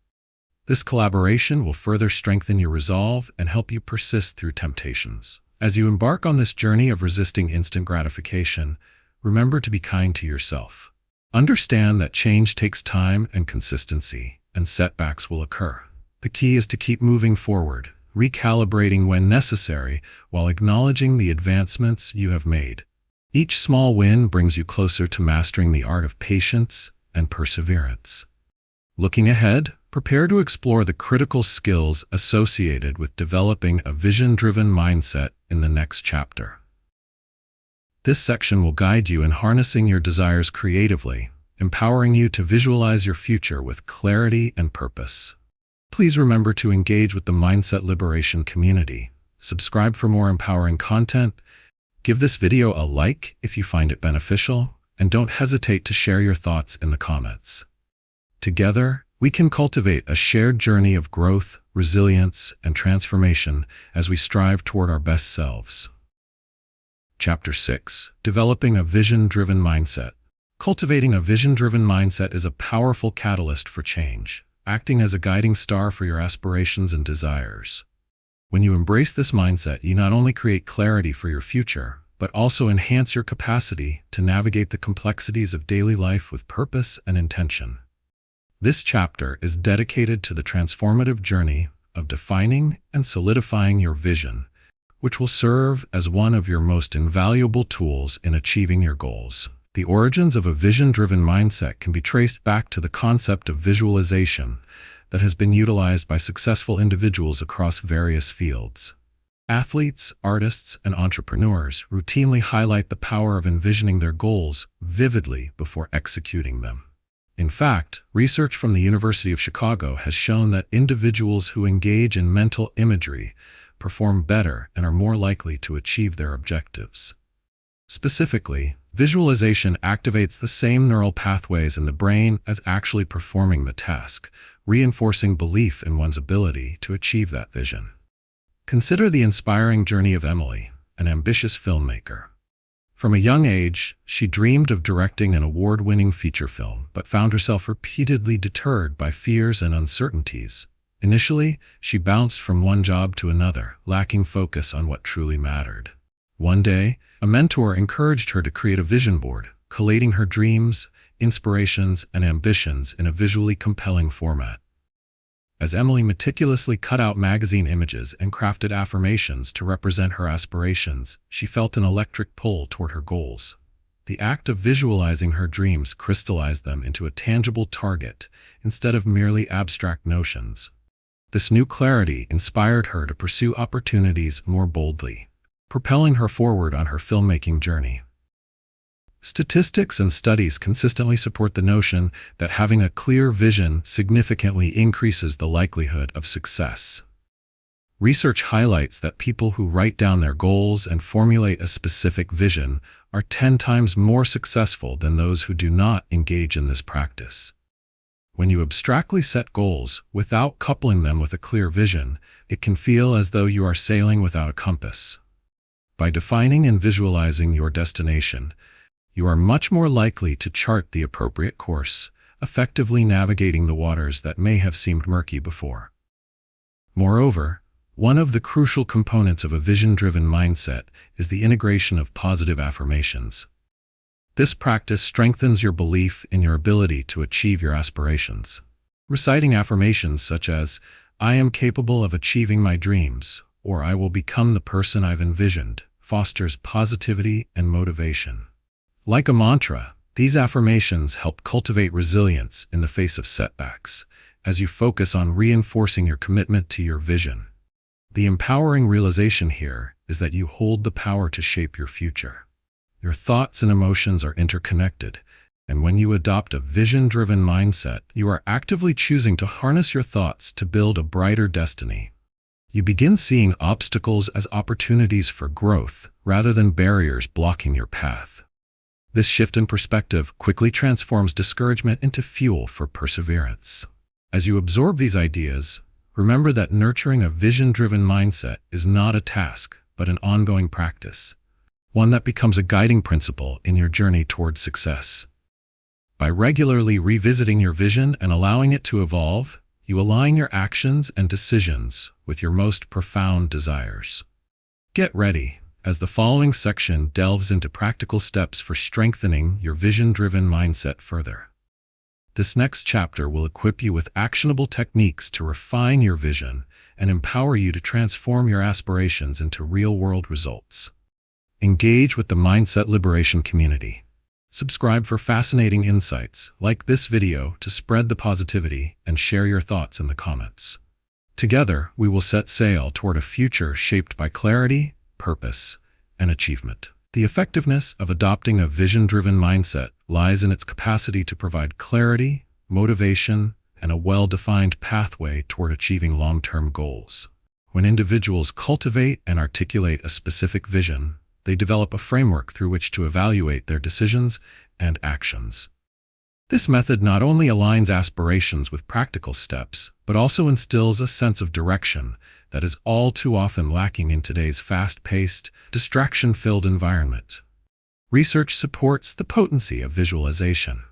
This collaboration will further strengthen your resolve and help you persist through temptations. As you embark on this journey of resisting instant gratification, remember to be kind to yourself. Understand that change takes time and consistency, and setbacks will occur. The key is to keep moving forward, recalibrating when necessary, while acknowledging the advancements you have made. Each small win brings you closer to mastering the art of patience and perseverance. Looking ahead, prepare to explore the critical skills associated with developing a vision-driven mindset in the next chapter. This section will guide you in harnessing your desires creatively, empowering you to visualize your future with clarity and purpose. Please remember to engage with the Mindset Liberation community. Subscribe for more empowering content. Give this video a like if you find it beneficial, and don't hesitate to share your thoughts in the comments. Together, we can cultivate a shared journey of growth, resilience, and transformation as we strive toward our best selves. Chapter 6: Developing a Vision-Driven Mindset. Cultivating a vision-driven mindset is a powerful catalyst for change, acting as a guiding star for your aspirations and desires. When you embrace this mindset, you not only create clarity for your future, but also enhance your capacity to navigate the complexities of daily life with purpose and intention. This chapter is dedicated to the transformative journey of defining and solidifying your vision, which will serve as one of your most invaluable tools in achieving your goals. The origins of a vision-driven mindset can be traced back to the concept of visualization that has been utilized by successful individuals across various fields. Athletes, artists, and entrepreneurs routinely highlight the power of envisioning their goals vividly before executing them. In fact, research from the University of Chicago has shown that individuals who engage in mental imagery perform better and are more likely to achieve their objectives. Specifically, visualization activates the same neural pathways in the brain as actually performing the task, reinforcing belief in one's ability to achieve that vision. Consider the inspiring journey of Emily, an ambitious filmmaker. From a young age, she dreamed of directing an award-winning feature film, but found herself repeatedly deterred by fears and uncertainties. Initially, she bounced from one job to another, lacking focus on what truly mattered. One day, a mentor encouraged her to create a vision board, collating her dreams, inspirations, and ambitions in a visually compelling format. As Emily meticulously cut out magazine images and crafted affirmations to represent her aspirations, she felt an electric pull toward her goals. The act of visualizing her dreams crystallized them into a tangible target instead of merely abstract notions. This new clarity inspired her to pursue opportunities more boldly, propelling her forward on her filmmaking journey. Statistics and studies consistently support the notion that having a clear vision significantly increases the likelihood of success. Research highlights that people who write down their goals and formulate a specific vision are 10 times more successful than those who do not engage in this practice. When you abstractly set goals without coupling them with a clear vision, it can feel as though you are sailing without a compass. By defining and visualizing your destination, you are much more likely to chart the appropriate course, effectively navigating the waters that may have seemed murky before. Moreover, one of the crucial components of a vision-driven mindset is the integration of positive affirmations. This practice strengthens your belief in your ability to achieve your aspirations. Reciting affirmations such as, "I am capable of achieving my dreams," or "I will become the person I've envisioned," fosters positivity and motivation. Like a mantra, these affirmations help cultivate resilience in the face of setbacks, as you focus on reinforcing your commitment to your vision. The empowering realization here is that you hold the power to shape your future. Your thoughts and emotions are interconnected, and when you adopt a vision-driven mindset, you are actively choosing to harness your thoughts to build a brighter destiny. You begin seeing obstacles as opportunities for growth rather than barriers blocking your path. This shift in perspective quickly transforms discouragement into fuel for perseverance. As you absorb these ideas, remember that nurturing a vision-driven mindset is not a task, but an ongoing practice, one that becomes a guiding principle in your journey toward success. By regularly revisiting your vision and allowing it to evolve, you align your actions and decisions with your most profound desires. Get ready, as the following section delves into practical steps for strengthening your vision-driven mindset further. This next chapter will equip you with actionable techniques to refine your vision and empower you to transform your aspirations into real-world results. Engage with the Mindset Liberation community. Subscribe for fascinating insights, like this video to spread the positivity, and share your thoughts in the comments. Together, we will set sail toward a future shaped by clarity, purpose, and achievement. The effectiveness of adopting a vision-driven mindset lies in its capacity to provide clarity, motivation, and a well-defined pathway toward achieving long-term goals. When individuals cultivate and articulate a specific vision, they develop a framework through which to evaluate their decisions and actions. This method not only aligns aspirations with practical steps, but also instills a sense of direction that is all too often lacking in today's fast-paced, distraction-filled environment. Research supports the potency of visualization.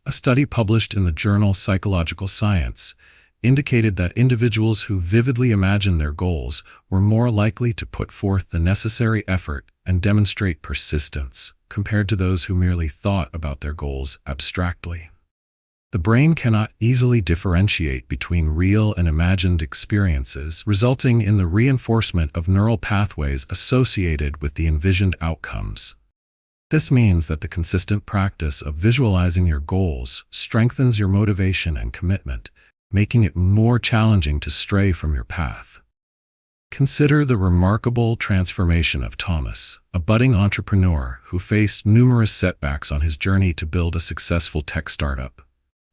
A study published in the journal Psychological Science indicated that individuals who vividly imagined their goals were more likely to put forth the necessary effort and demonstrate persistence compared to those who merely thought about their goals abstractly. The brain cannot easily differentiate between real and imagined experiences, resulting in the reinforcement of neural pathways associated with the envisioned outcomes. This means that the consistent practice of visualizing your goals strengthens your motivation and commitment, making it more challenging to stray from your path. Consider the remarkable transformation of Thomas, a budding entrepreneur who faced numerous setbacks on his journey to build a successful tech startup.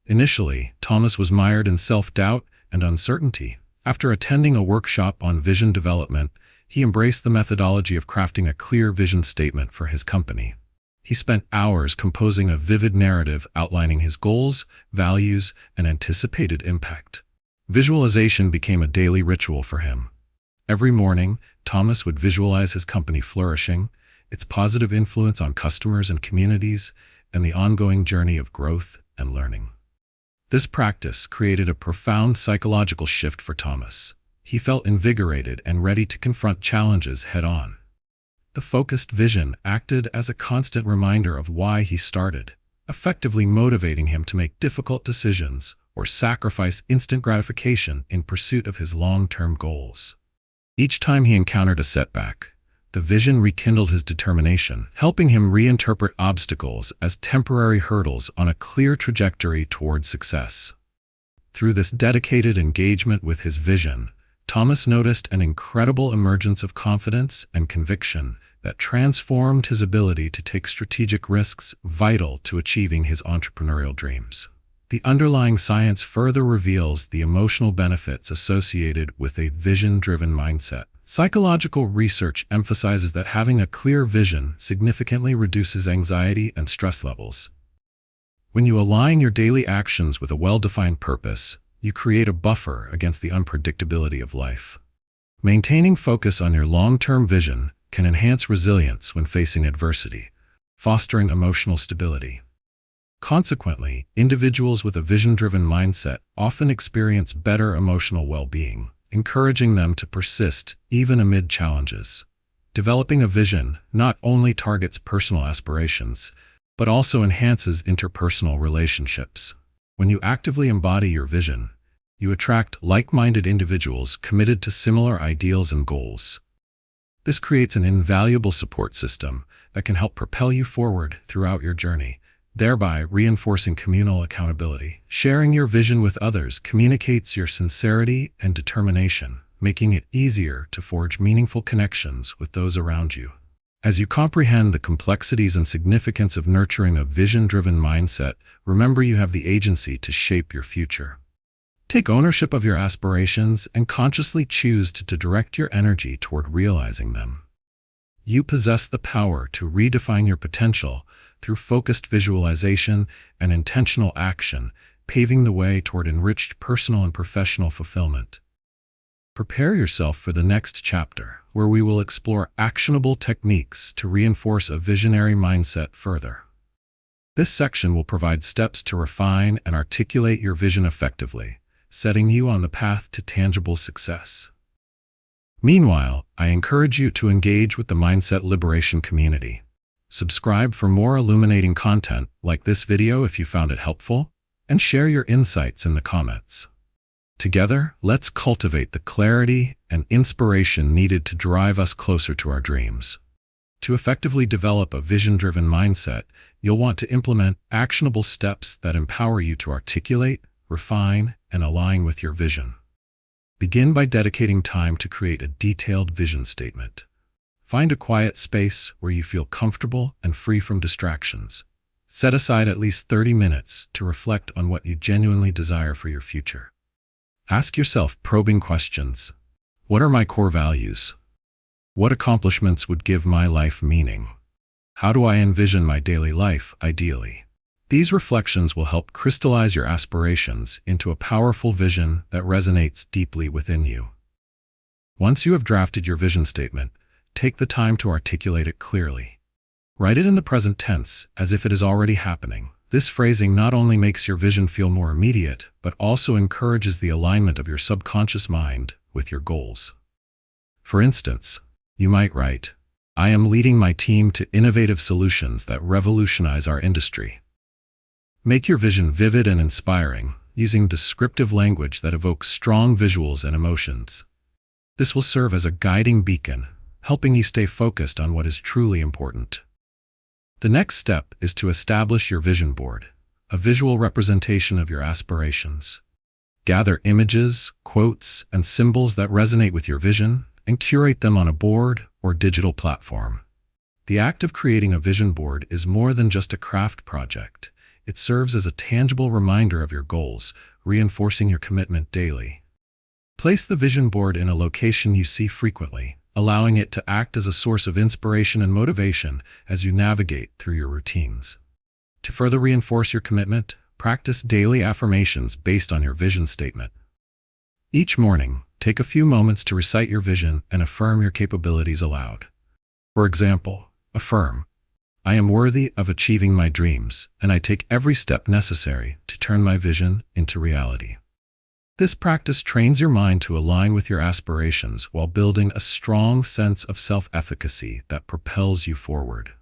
Initially, Thomas was mired in self-doubt and uncertainty. After attending a workshop on vision development, he embraced the methodology of crafting a clear vision statement for his company. He spent hours composing a vivid narrative outlining his goals, values, and anticipated impact. Visualization became a daily ritual for him. Every morning, Thomas would visualize his company flourishing, its positive influence on customers and communities, and the ongoing journey of growth and learning. This practice created a profound psychological shift for Thomas. He felt invigorated and ready to confront challenges head-on. The focused vision acted as a constant reminder of why he started, effectively motivating him to make difficult decisions or sacrifice instant gratification in pursuit of his long-term goals. Each time he encountered a setback, the vision rekindled his determination, helping him reinterpret obstacles as temporary hurdles on a clear trajectory toward success. Through this dedicated engagement with his vision, Thomas noticed an incredible emergence of confidence and conviction that transformed his ability to take strategic risks vital to achieving his entrepreneurial dreams. The underlying science further reveals the emotional benefits associated with a vision-driven mindset. Psychological research emphasizes that having a clear vision significantly reduces anxiety and stress levels. When you align your daily actions with a well-defined purpose, you create a buffer against the unpredictability of life. Maintaining focus on your long-term vision can enhance resilience when facing adversity, fostering emotional stability. Consequently, individuals with a vision-driven mindset often experience better emotional well-being, encouraging them to persist even amid challenges. Developing a vision not only targets personal aspirations, but also enhances interpersonal relationships. When you actively embody your vision, you attract like-minded individuals committed to similar ideals and goals. This creates an invaluable support system that can help propel you forward throughout your journey, thereby reinforcing communal accountability. Sharing your vision with others communicates your sincerity and determination, making it easier to forge meaningful connections with those around you. As you comprehend the complexities and significance of nurturing a vision-driven mindset, remember you have the agency to shape your future. Take ownership of your aspirations and consciously choose to direct your energy toward realizing them. You possess the power to redefine your potential through focused visualization and intentional action, paving the way toward enriched personal and professional fulfillment. Prepare yourself for the next chapter, where we will explore actionable techniques to reinforce a visionary mindset further. This section will provide steps to refine and articulate your vision effectively, setting you on the path to tangible success. Meanwhile, I encourage you to engage with the Mindset Liberation community. Subscribe for more illuminating content like this video if you found it helpful, and share your insights in the comments. Together, let's cultivate the clarity and inspiration needed to drive us closer to our dreams. To effectively develop a vision-driven mindset, you'll want to implement actionable steps that empower you to articulate, refine, and align with your vision. Begin by dedicating time to create a detailed vision statement. Find a quiet space where you feel comfortable and free from distractions. Set aside at least 30 minutes to reflect on what you genuinely desire for your future. Ask yourself probing questions. What are my core values? What accomplishments would give my life meaning? How do I envision my daily life, ideally? These reflections will help crystallize your aspirations into a powerful vision that resonates deeply within you. Once you have drafted your vision statement, take the time to articulate it clearly. Write it in the present tense, as if it is already happening. This phrasing not only makes your vision feel more immediate, but also encourages the alignment of your subconscious mind with your goals. For instance, you might write, "I am leading my team to innovative solutions that revolutionize our industry." Make your vision vivid and inspiring, using descriptive language that evokes strong visuals and emotions. This will serve as a guiding beacon, helping you stay focused on what is truly important. The next step is to establish your vision board, a visual representation of your aspirations. Gather images, quotes, and symbols that resonate with your vision, and curate them on a board or digital platform. The act of creating a vision board is more than just a craft project. It serves as a tangible reminder of your goals, reinforcing your commitment daily. Place the vision board in a location you see frequently, allowing it to act as a source of inspiration and motivation as you navigate through your routines. To further reinforce your commitment, practice daily affirmations based on your vision statement. Each morning, take a few moments to recite your vision and affirm your capabilities aloud. For example, affirm, "I am worthy of achieving my dreams, and I take every step necessary to turn my vision into reality." This practice trains your mind to align with your aspirations while building a strong sense of self-efficacy that propels you forward.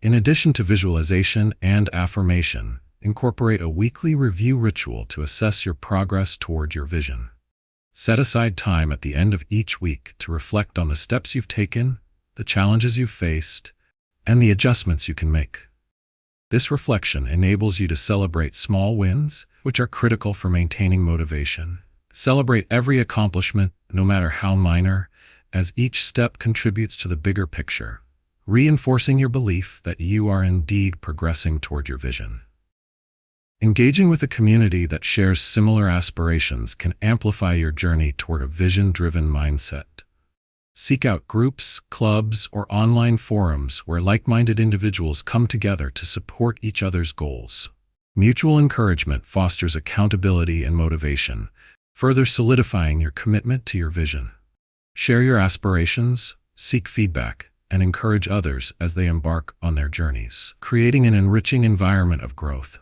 In addition to visualization and affirmation, incorporate a weekly review ritual to assess your progress toward your vision. Set aside time at the end of each week to reflect on the steps you've taken, the challenges you've faced, and the adjustments you can make. This reflection enables you to celebrate small wins, which are critical for maintaining motivation. Celebrate every accomplishment, no matter how minor, as each step contributes to the bigger picture, reinforcing your belief that you are indeed progressing toward your vision. Engaging with a community that shares similar aspirations can amplify your journey toward a vision-driven mindset. Seek out groups, clubs, or online forums where like-minded individuals come together to support each other's goals. Mutual encouragement fosters accountability and motivation, further solidifying your commitment to your vision. Share your aspirations, seek feedback, and encourage others as they embark on their journeys, creating an enriching environment of growth.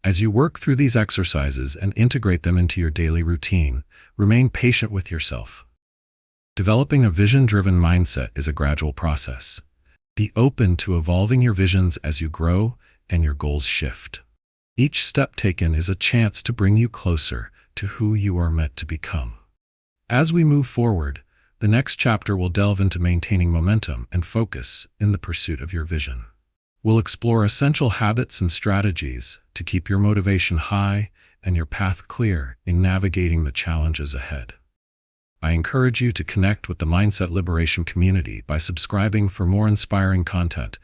As you work through these exercises and integrate them into your daily routine, remain patient with yourself. Developing a vision-driven mindset is a gradual process. Be open to evolving your visions as you grow and your goals shift. Each step taken is a chance to bring you closer to who you are meant to become. As we move forward, the next chapter will delve into maintaining momentum and focus in the pursuit of your vision. We'll explore essential habits and strategies to keep your motivation high and your path clear in navigating the challenges ahead. I encourage you to connect with the Mindset Liberation community by subscribing for more inspiring content,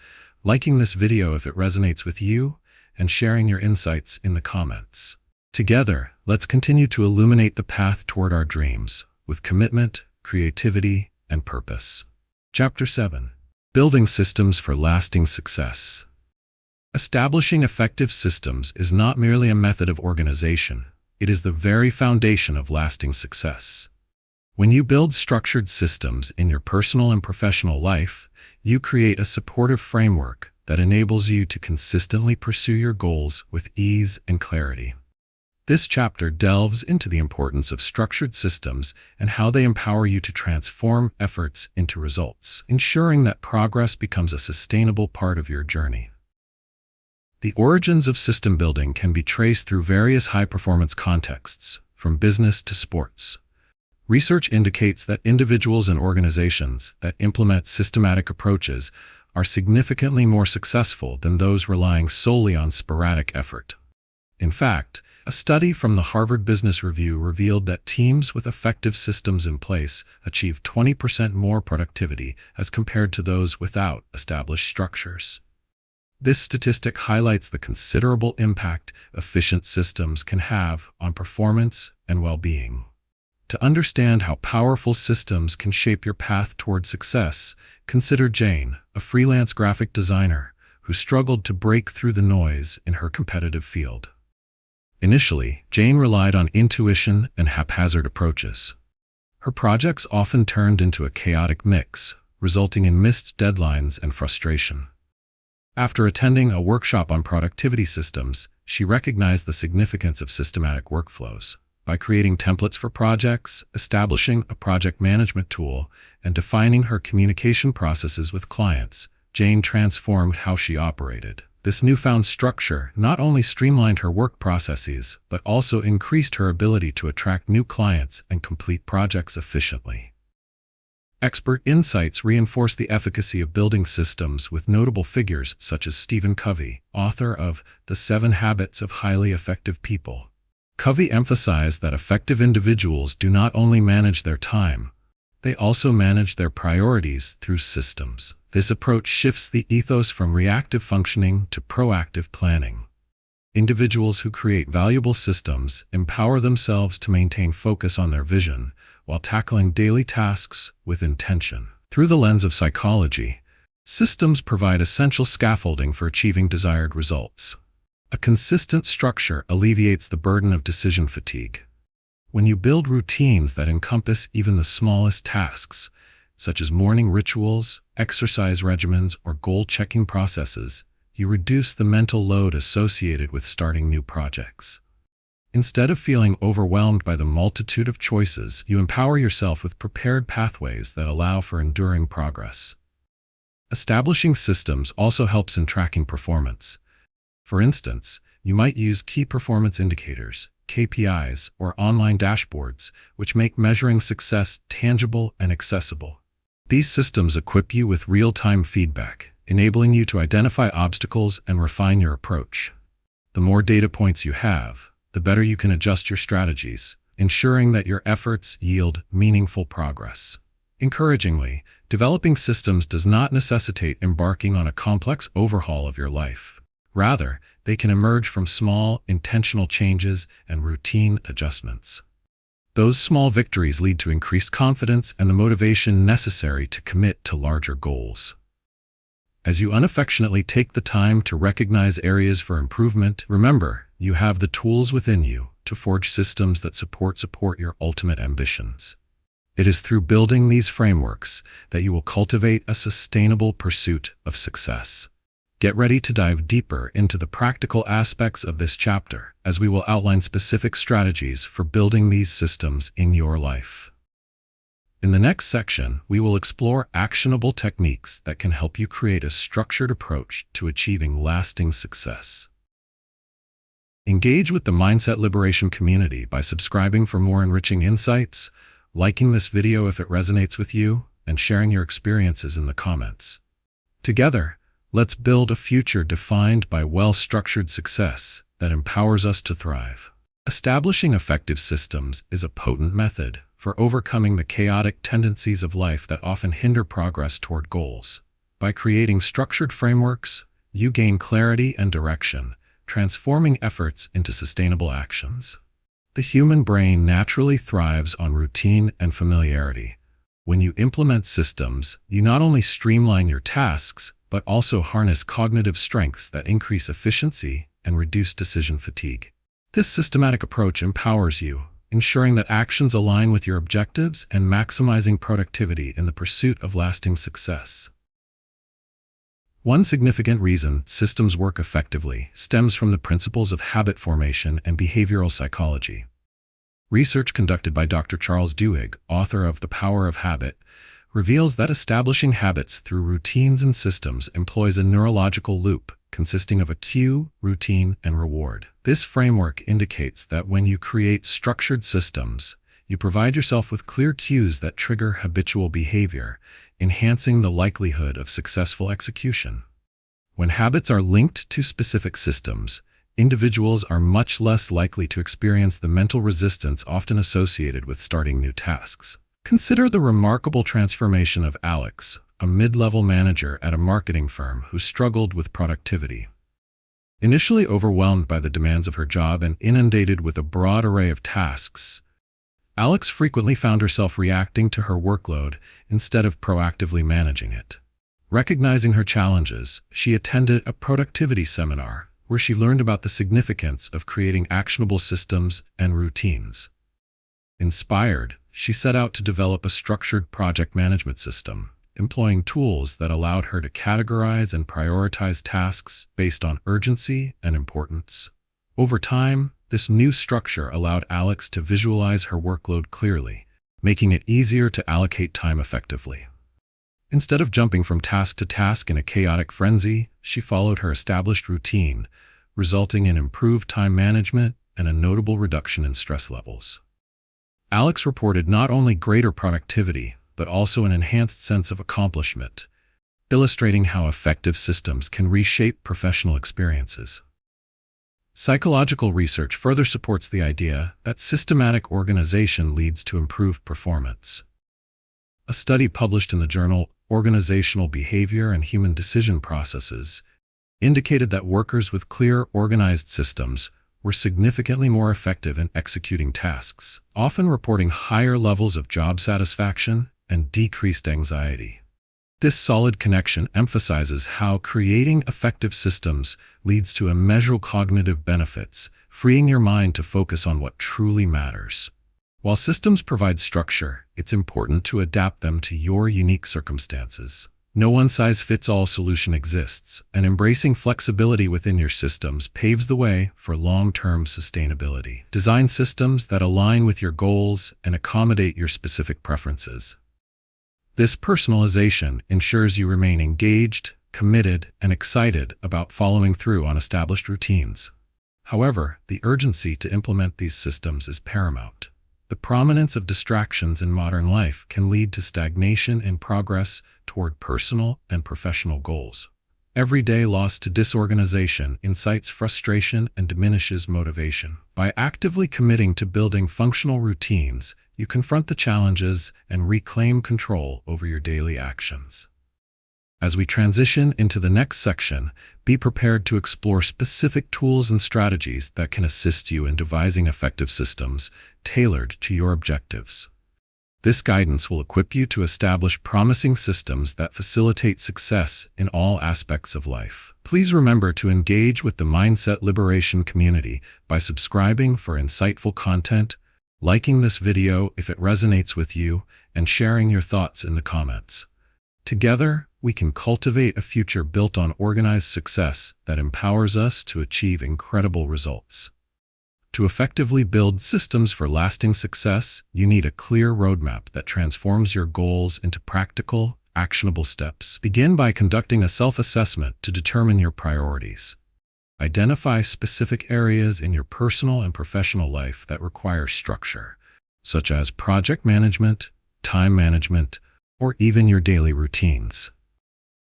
liking this video if it resonates with you, and sharing your insights in the comments. Together, let's continue to illuminate the path toward our dreams with commitment, creativity, and purpose. Chapter 7. Building Systems for Lasting Success. Establishing effective systems is not merely a method of organization, it is the very foundation of lasting success. When you build structured systems in your personal and professional life, you create a supportive framework that enables you to consistently pursue your goals with ease and clarity. This chapter delves into the importance of structured systems and how they empower you to transform efforts into results, ensuring that progress becomes a sustainable part of your journey. The origins of system building can be traced through various high-performance contexts, from business to sports. Research indicates that individuals and organizations that implement systematic approaches are significantly more successful than those relying solely on sporadic effort. In fact, a study from the Harvard Business Review revealed that teams with effective systems in place achieve 20% more productivity as compared to those without established structures. This statistic highlights the considerable impact efficient systems can have on performance and well-being. To understand how powerful systems can shape your path toward success, consider Jane, a freelance graphic designer, who struggled to break through the noise in her competitive field. Initially, Jane relied on intuition and haphazard approaches. Her projects often turned into a chaotic mix, resulting in missed deadlines and frustration. After attending a workshop on productivity systems, she recognized the significance of systematic workflows. By creating templates for projects, establishing a project management tool, and defining her communication processes with clients, Jane transformed how she operated. This newfound structure not only streamlined her work processes, but also increased her ability to attract new clients and complete projects efficiently. Expert insights reinforce the efficacy of building systems with notable figures such as Stephen Covey, author of The 7 Habits of Highly Effective People. Covey emphasized that effective individuals do not only manage their time, they also manage their priorities through systems. This approach shifts the ethos from reactive functioning to proactive planning. Individuals who create valuable systems empower themselves to maintain focus on their vision while tackling daily tasks with intention. Through the lens of psychology, systems provide essential scaffolding for achieving desired results. A consistent structure alleviates the burden of decision fatigue. When you build routines that encompass even the smallest tasks, such as morning rituals, exercise regimens, or goal-checking processes, you reduce the mental load associated with starting new projects. Instead of feeling overwhelmed by the multitude of choices, you empower yourself with prepared pathways that allow for enduring progress. Establishing systems also helps in tracking performance. For instance, you might use key performance indicators, KPIs, or online dashboards, which make measuring success tangible and accessible. These systems equip you with real-time feedback, enabling you to identify obstacles and refine your approach. The more data points you have, the better you can adjust your strategies, ensuring that your efforts yield meaningful progress. Encouragingly, developing systems does not necessitate embarking on a complex overhaul of your life. Rather, they can emerge from small, intentional changes and routine adjustments. Those small victories lead to increased confidence and the motivation necessary to commit to larger goals. As you unaffectionately take the time to recognize areas for improvement, remember, you have the tools within you to forge systems that support your ultimate ambitions. It is through building these frameworks that you will cultivate a sustainable pursuit of success. Get ready to dive deeper into the practical aspects of this chapter, as we will outline specific strategies for building these systems in your life. In the next section, we will explore actionable techniques that can help you create a structured approach to achieving lasting success. Engage with the Mindset Liberation community by subscribing for more enriching insights, liking this video if it resonates with you, and sharing your experiences in the comments. Together, let's build a future defined by well-structured success that empowers us to thrive. Establishing effective systems is a potent method for overcoming the chaotic tendencies of life that often hinder progress toward goals. By creating structured frameworks, you gain clarity and direction, transforming efforts into sustainable actions. The human brain naturally thrives on routine and familiarity. When you implement systems, you not only streamline your tasks, but also harness cognitive strengths that increase efficiency and reduce decision fatigue. This systematic approach empowers you, ensuring that actions align with your objectives and maximizing productivity in the pursuit of lasting success. One significant reason systems work effectively stems from the principles of habit formation and behavioral psychology. Research conducted by Dr. Charles Duhigg, author of The Power of Habit, reveals that establishing habits through routines and systems employs a neurological loop consisting of a cue, routine, and reward. This framework indicates that when you create structured systems, you provide yourself with clear cues that trigger habitual behavior, enhancing the likelihood of successful execution. When habits are linked to specific systems, individuals are much less likely to experience the mental resistance often associated with starting new tasks. Consider the remarkable transformation of Alex, a mid-level manager at a marketing firm who struggled with productivity. Initially overwhelmed by the demands of her job and inundated with a broad array of tasks, Alex frequently found herself reacting to her workload instead of proactively managing it. Recognizing her challenges, she attended a productivity seminar where she learned about the significance of creating actionable systems and routines. Inspired, she set out to develop a structured project management system, employing tools that allowed her to categorize and prioritize tasks based on urgency and importance. Over time, this new structure allowed Alex to visualize her workload clearly, making it easier to allocate time effectively. Instead of jumping from task to task in a chaotic frenzy, she followed her established routine, resulting in improved time management and a notable reduction in stress levels. Alex reported not only greater productivity, but also an enhanced sense of accomplishment, illustrating how effective systems can reshape professional experiences. Psychological research further supports the idea that systematic organization leads to improved performance. A study published in the journal Organizational Behavior and Human Decision Processes indicated that workers with clear, organized systems were significantly more effective in executing tasks, often reporting higher levels of job satisfaction and decreased anxiety. This solid connection emphasizes how creating effective systems leads to immeasurable cognitive benefits, freeing your mind to focus on what truly matters. While systems provide structure, it's important to adapt them to your unique circumstances. No one-size-fits-all solution exists, and embracing flexibility within your systems paves the way for long-term sustainability. Design systems that align with your goals and accommodate your specific preferences. This personalization ensures you remain engaged, committed, and excited about following through on established routines. However, the urgency to implement these systems is paramount. The prominence of distractions in modern life can lead to stagnation in progress toward personal and professional goals. Every day lost to disorganization incites frustration and diminishes motivation. By actively committing to building functional routines, you confront the challenges and reclaim control over your daily actions. As we transition into the next section, be prepared to explore specific tools and strategies that can assist you in devising effective systems tailored to your objectives. This guidance will equip you to establish promising systems that facilitate success in all aspects of life. Please remember to engage with the Mindset Liberation community by subscribing for insightful content, liking this video if it resonates with you, and sharing your thoughts in the comments. Together, we can cultivate a future built on organized success that empowers us to achieve incredible results. To effectively build systems for lasting success, you need a clear roadmap that transforms your goals into practical, actionable steps. Begin by conducting a self-assessment to determine your priorities. Identify specific areas in your personal and professional life that require structure, such as project management, time management, or even your daily routines.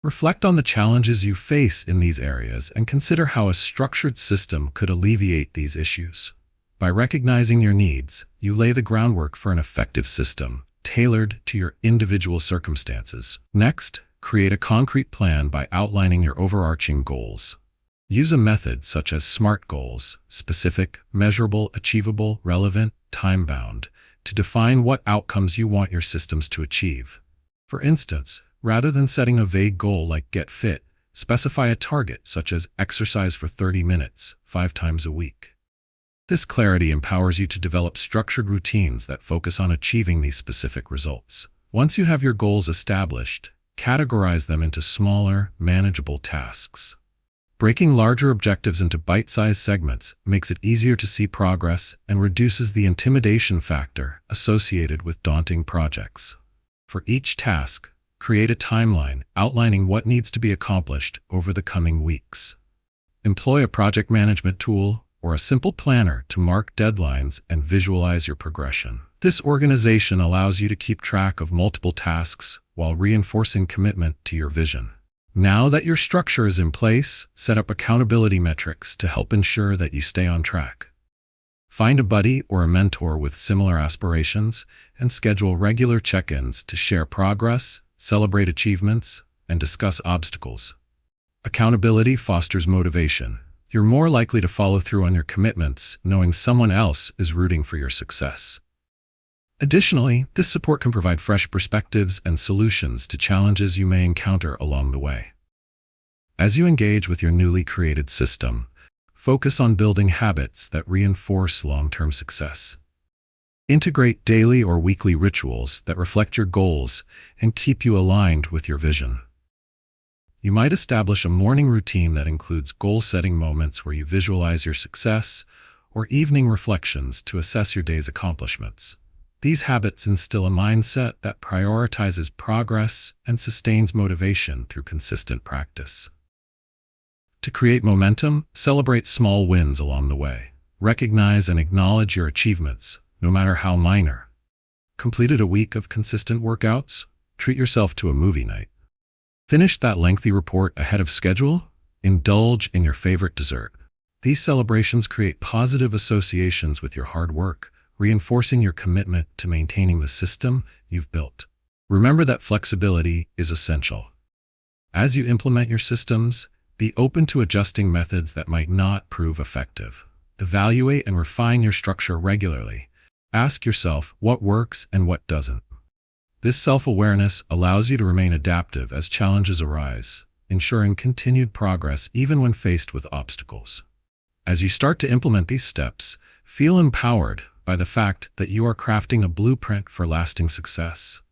Reflect on the challenges you face in these areas and consider how a structured system could alleviate these issues. By recognizing your needs, you lay the groundwork for an effective system tailored to your individual circumstances. Next, create a concrete plan by outlining your overarching goals. Use a method such as SMART goals, specific, measurable, achievable, relevant, time-bound, to define what outcomes you want your systems to achieve. For instance, rather than setting a vague goal like get fit, specify a target such as exercise for 30 minutes, 5 times a week. This clarity empowers you to develop structured routines that focus on achieving these specific results. Once you have your goals established, categorize them into smaller, manageable tasks. Breaking larger objectives into bite-sized segments makes it easier to see progress and reduces the intimidation factor associated with daunting projects. For each task, create a timeline outlining what needs to be accomplished over the coming weeks. Employ a project management tool or a simple planner to mark deadlines and visualize your progression. This organization allows you to keep track of multiple tasks while reinforcing commitment to your vision. Now that your structure is in place, set up accountability metrics to help ensure that you stay on track. Find a buddy or a mentor with similar aspirations and schedule regular check-ins to share progress, celebrate achievements, and discuss obstacles. Accountability fosters motivation. You're more likely to follow through on your commitments knowing someone else is rooting for your success. Additionally, this support can provide fresh perspectives and solutions to challenges you may encounter along the way. As you engage with your newly created system, focus on building habits that reinforce long-term success. Integrate daily or weekly rituals that reflect your goals and keep you aligned with your vision. You might establish a morning routine that includes goal-setting moments where you visualize your success, or evening reflections to assess your day's accomplishments. These habits instill a mindset that prioritizes progress and sustains motivation through consistent practice. To create momentum, celebrate small wins along the way. Recognize and acknowledge your achievements, no matter how minor. Completed a week of consistent workouts? Treat yourself to a movie night. Finish that lengthy report ahead of schedule? Indulge in your favorite dessert. These celebrations create positive associations with your hard work, reinforcing your commitment to maintaining the system you've built. Remember that flexibility is essential. As you implement your systems, be open to adjusting methods that might not prove effective. Evaluate and refine your structure regularly. Ask yourself what works and what doesn't. This self-awareness allows you to remain adaptive as challenges arise, ensuring continued progress even when faced with obstacles. As you start to implement these steps, feel empowered by the fact that you are crafting a blueprint for lasting success.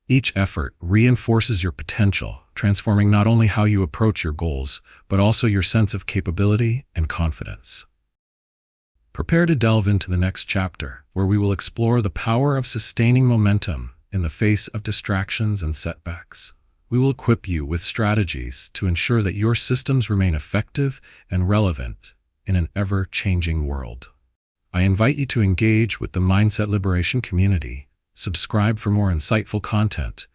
Each effort reinforces your potential, transforming not only how you approach your goals, but also your sense of capability and confidence. Prepare to delve into the next chapter, where we will explore the power of sustaining momentum in the face of distractions and setbacks. We will equip you with strategies to ensure that your systems remain effective and relevant in an ever-changing world. I invite you to engage with the Mindset Liberation community, subscribe for more insightful content,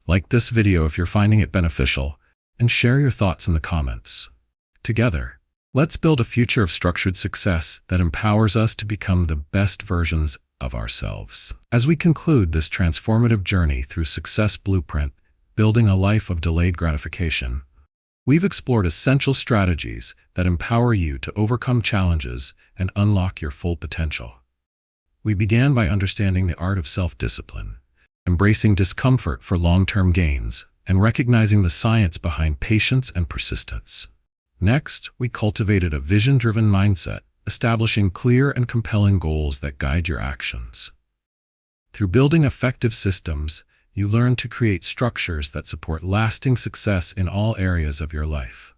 like this video if you're finding it beneficial, and share your thoughts in the comments. Together, let's build a future of structured success that empowers us to become the best versions of ourselves. As we conclude this transformative journey through Success Blueprint, building a life of delayed gratification, we've explored essential strategies that empower you to overcome challenges and unlock your full potential. We began by understanding the art of self-discipline, embracing discomfort for long-term gains, and recognizing the science behind patience and persistence. Next, we cultivated a vision-driven mindset, establishing clear and compelling goals that guide your actions. Through building effective systems, you learn to create structures that support lasting success in all areas of your life.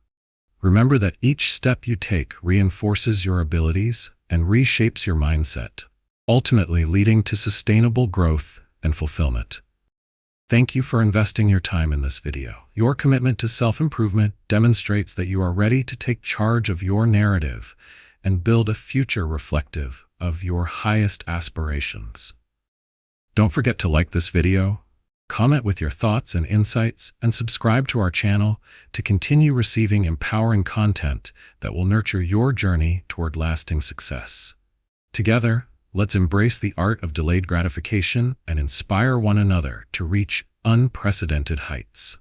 Remember that each step you take reinforces your abilities and reshapes your mindset, ultimately leading to sustainable growth and fulfillment. Thank you for investing your time in this video. Your commitment to self-improvement demonstrates that you are ready to take charge of your narrative and build a future reflective of your highest aspirations. Don't forget to like this video, comment with your thoughts and insights, and subscribe to our channel to continue receiving empowering content that will nurture your journey toward lasting success. Together, let's embrace the art of delayed gratification and inspire one another to reach unprecedented heights.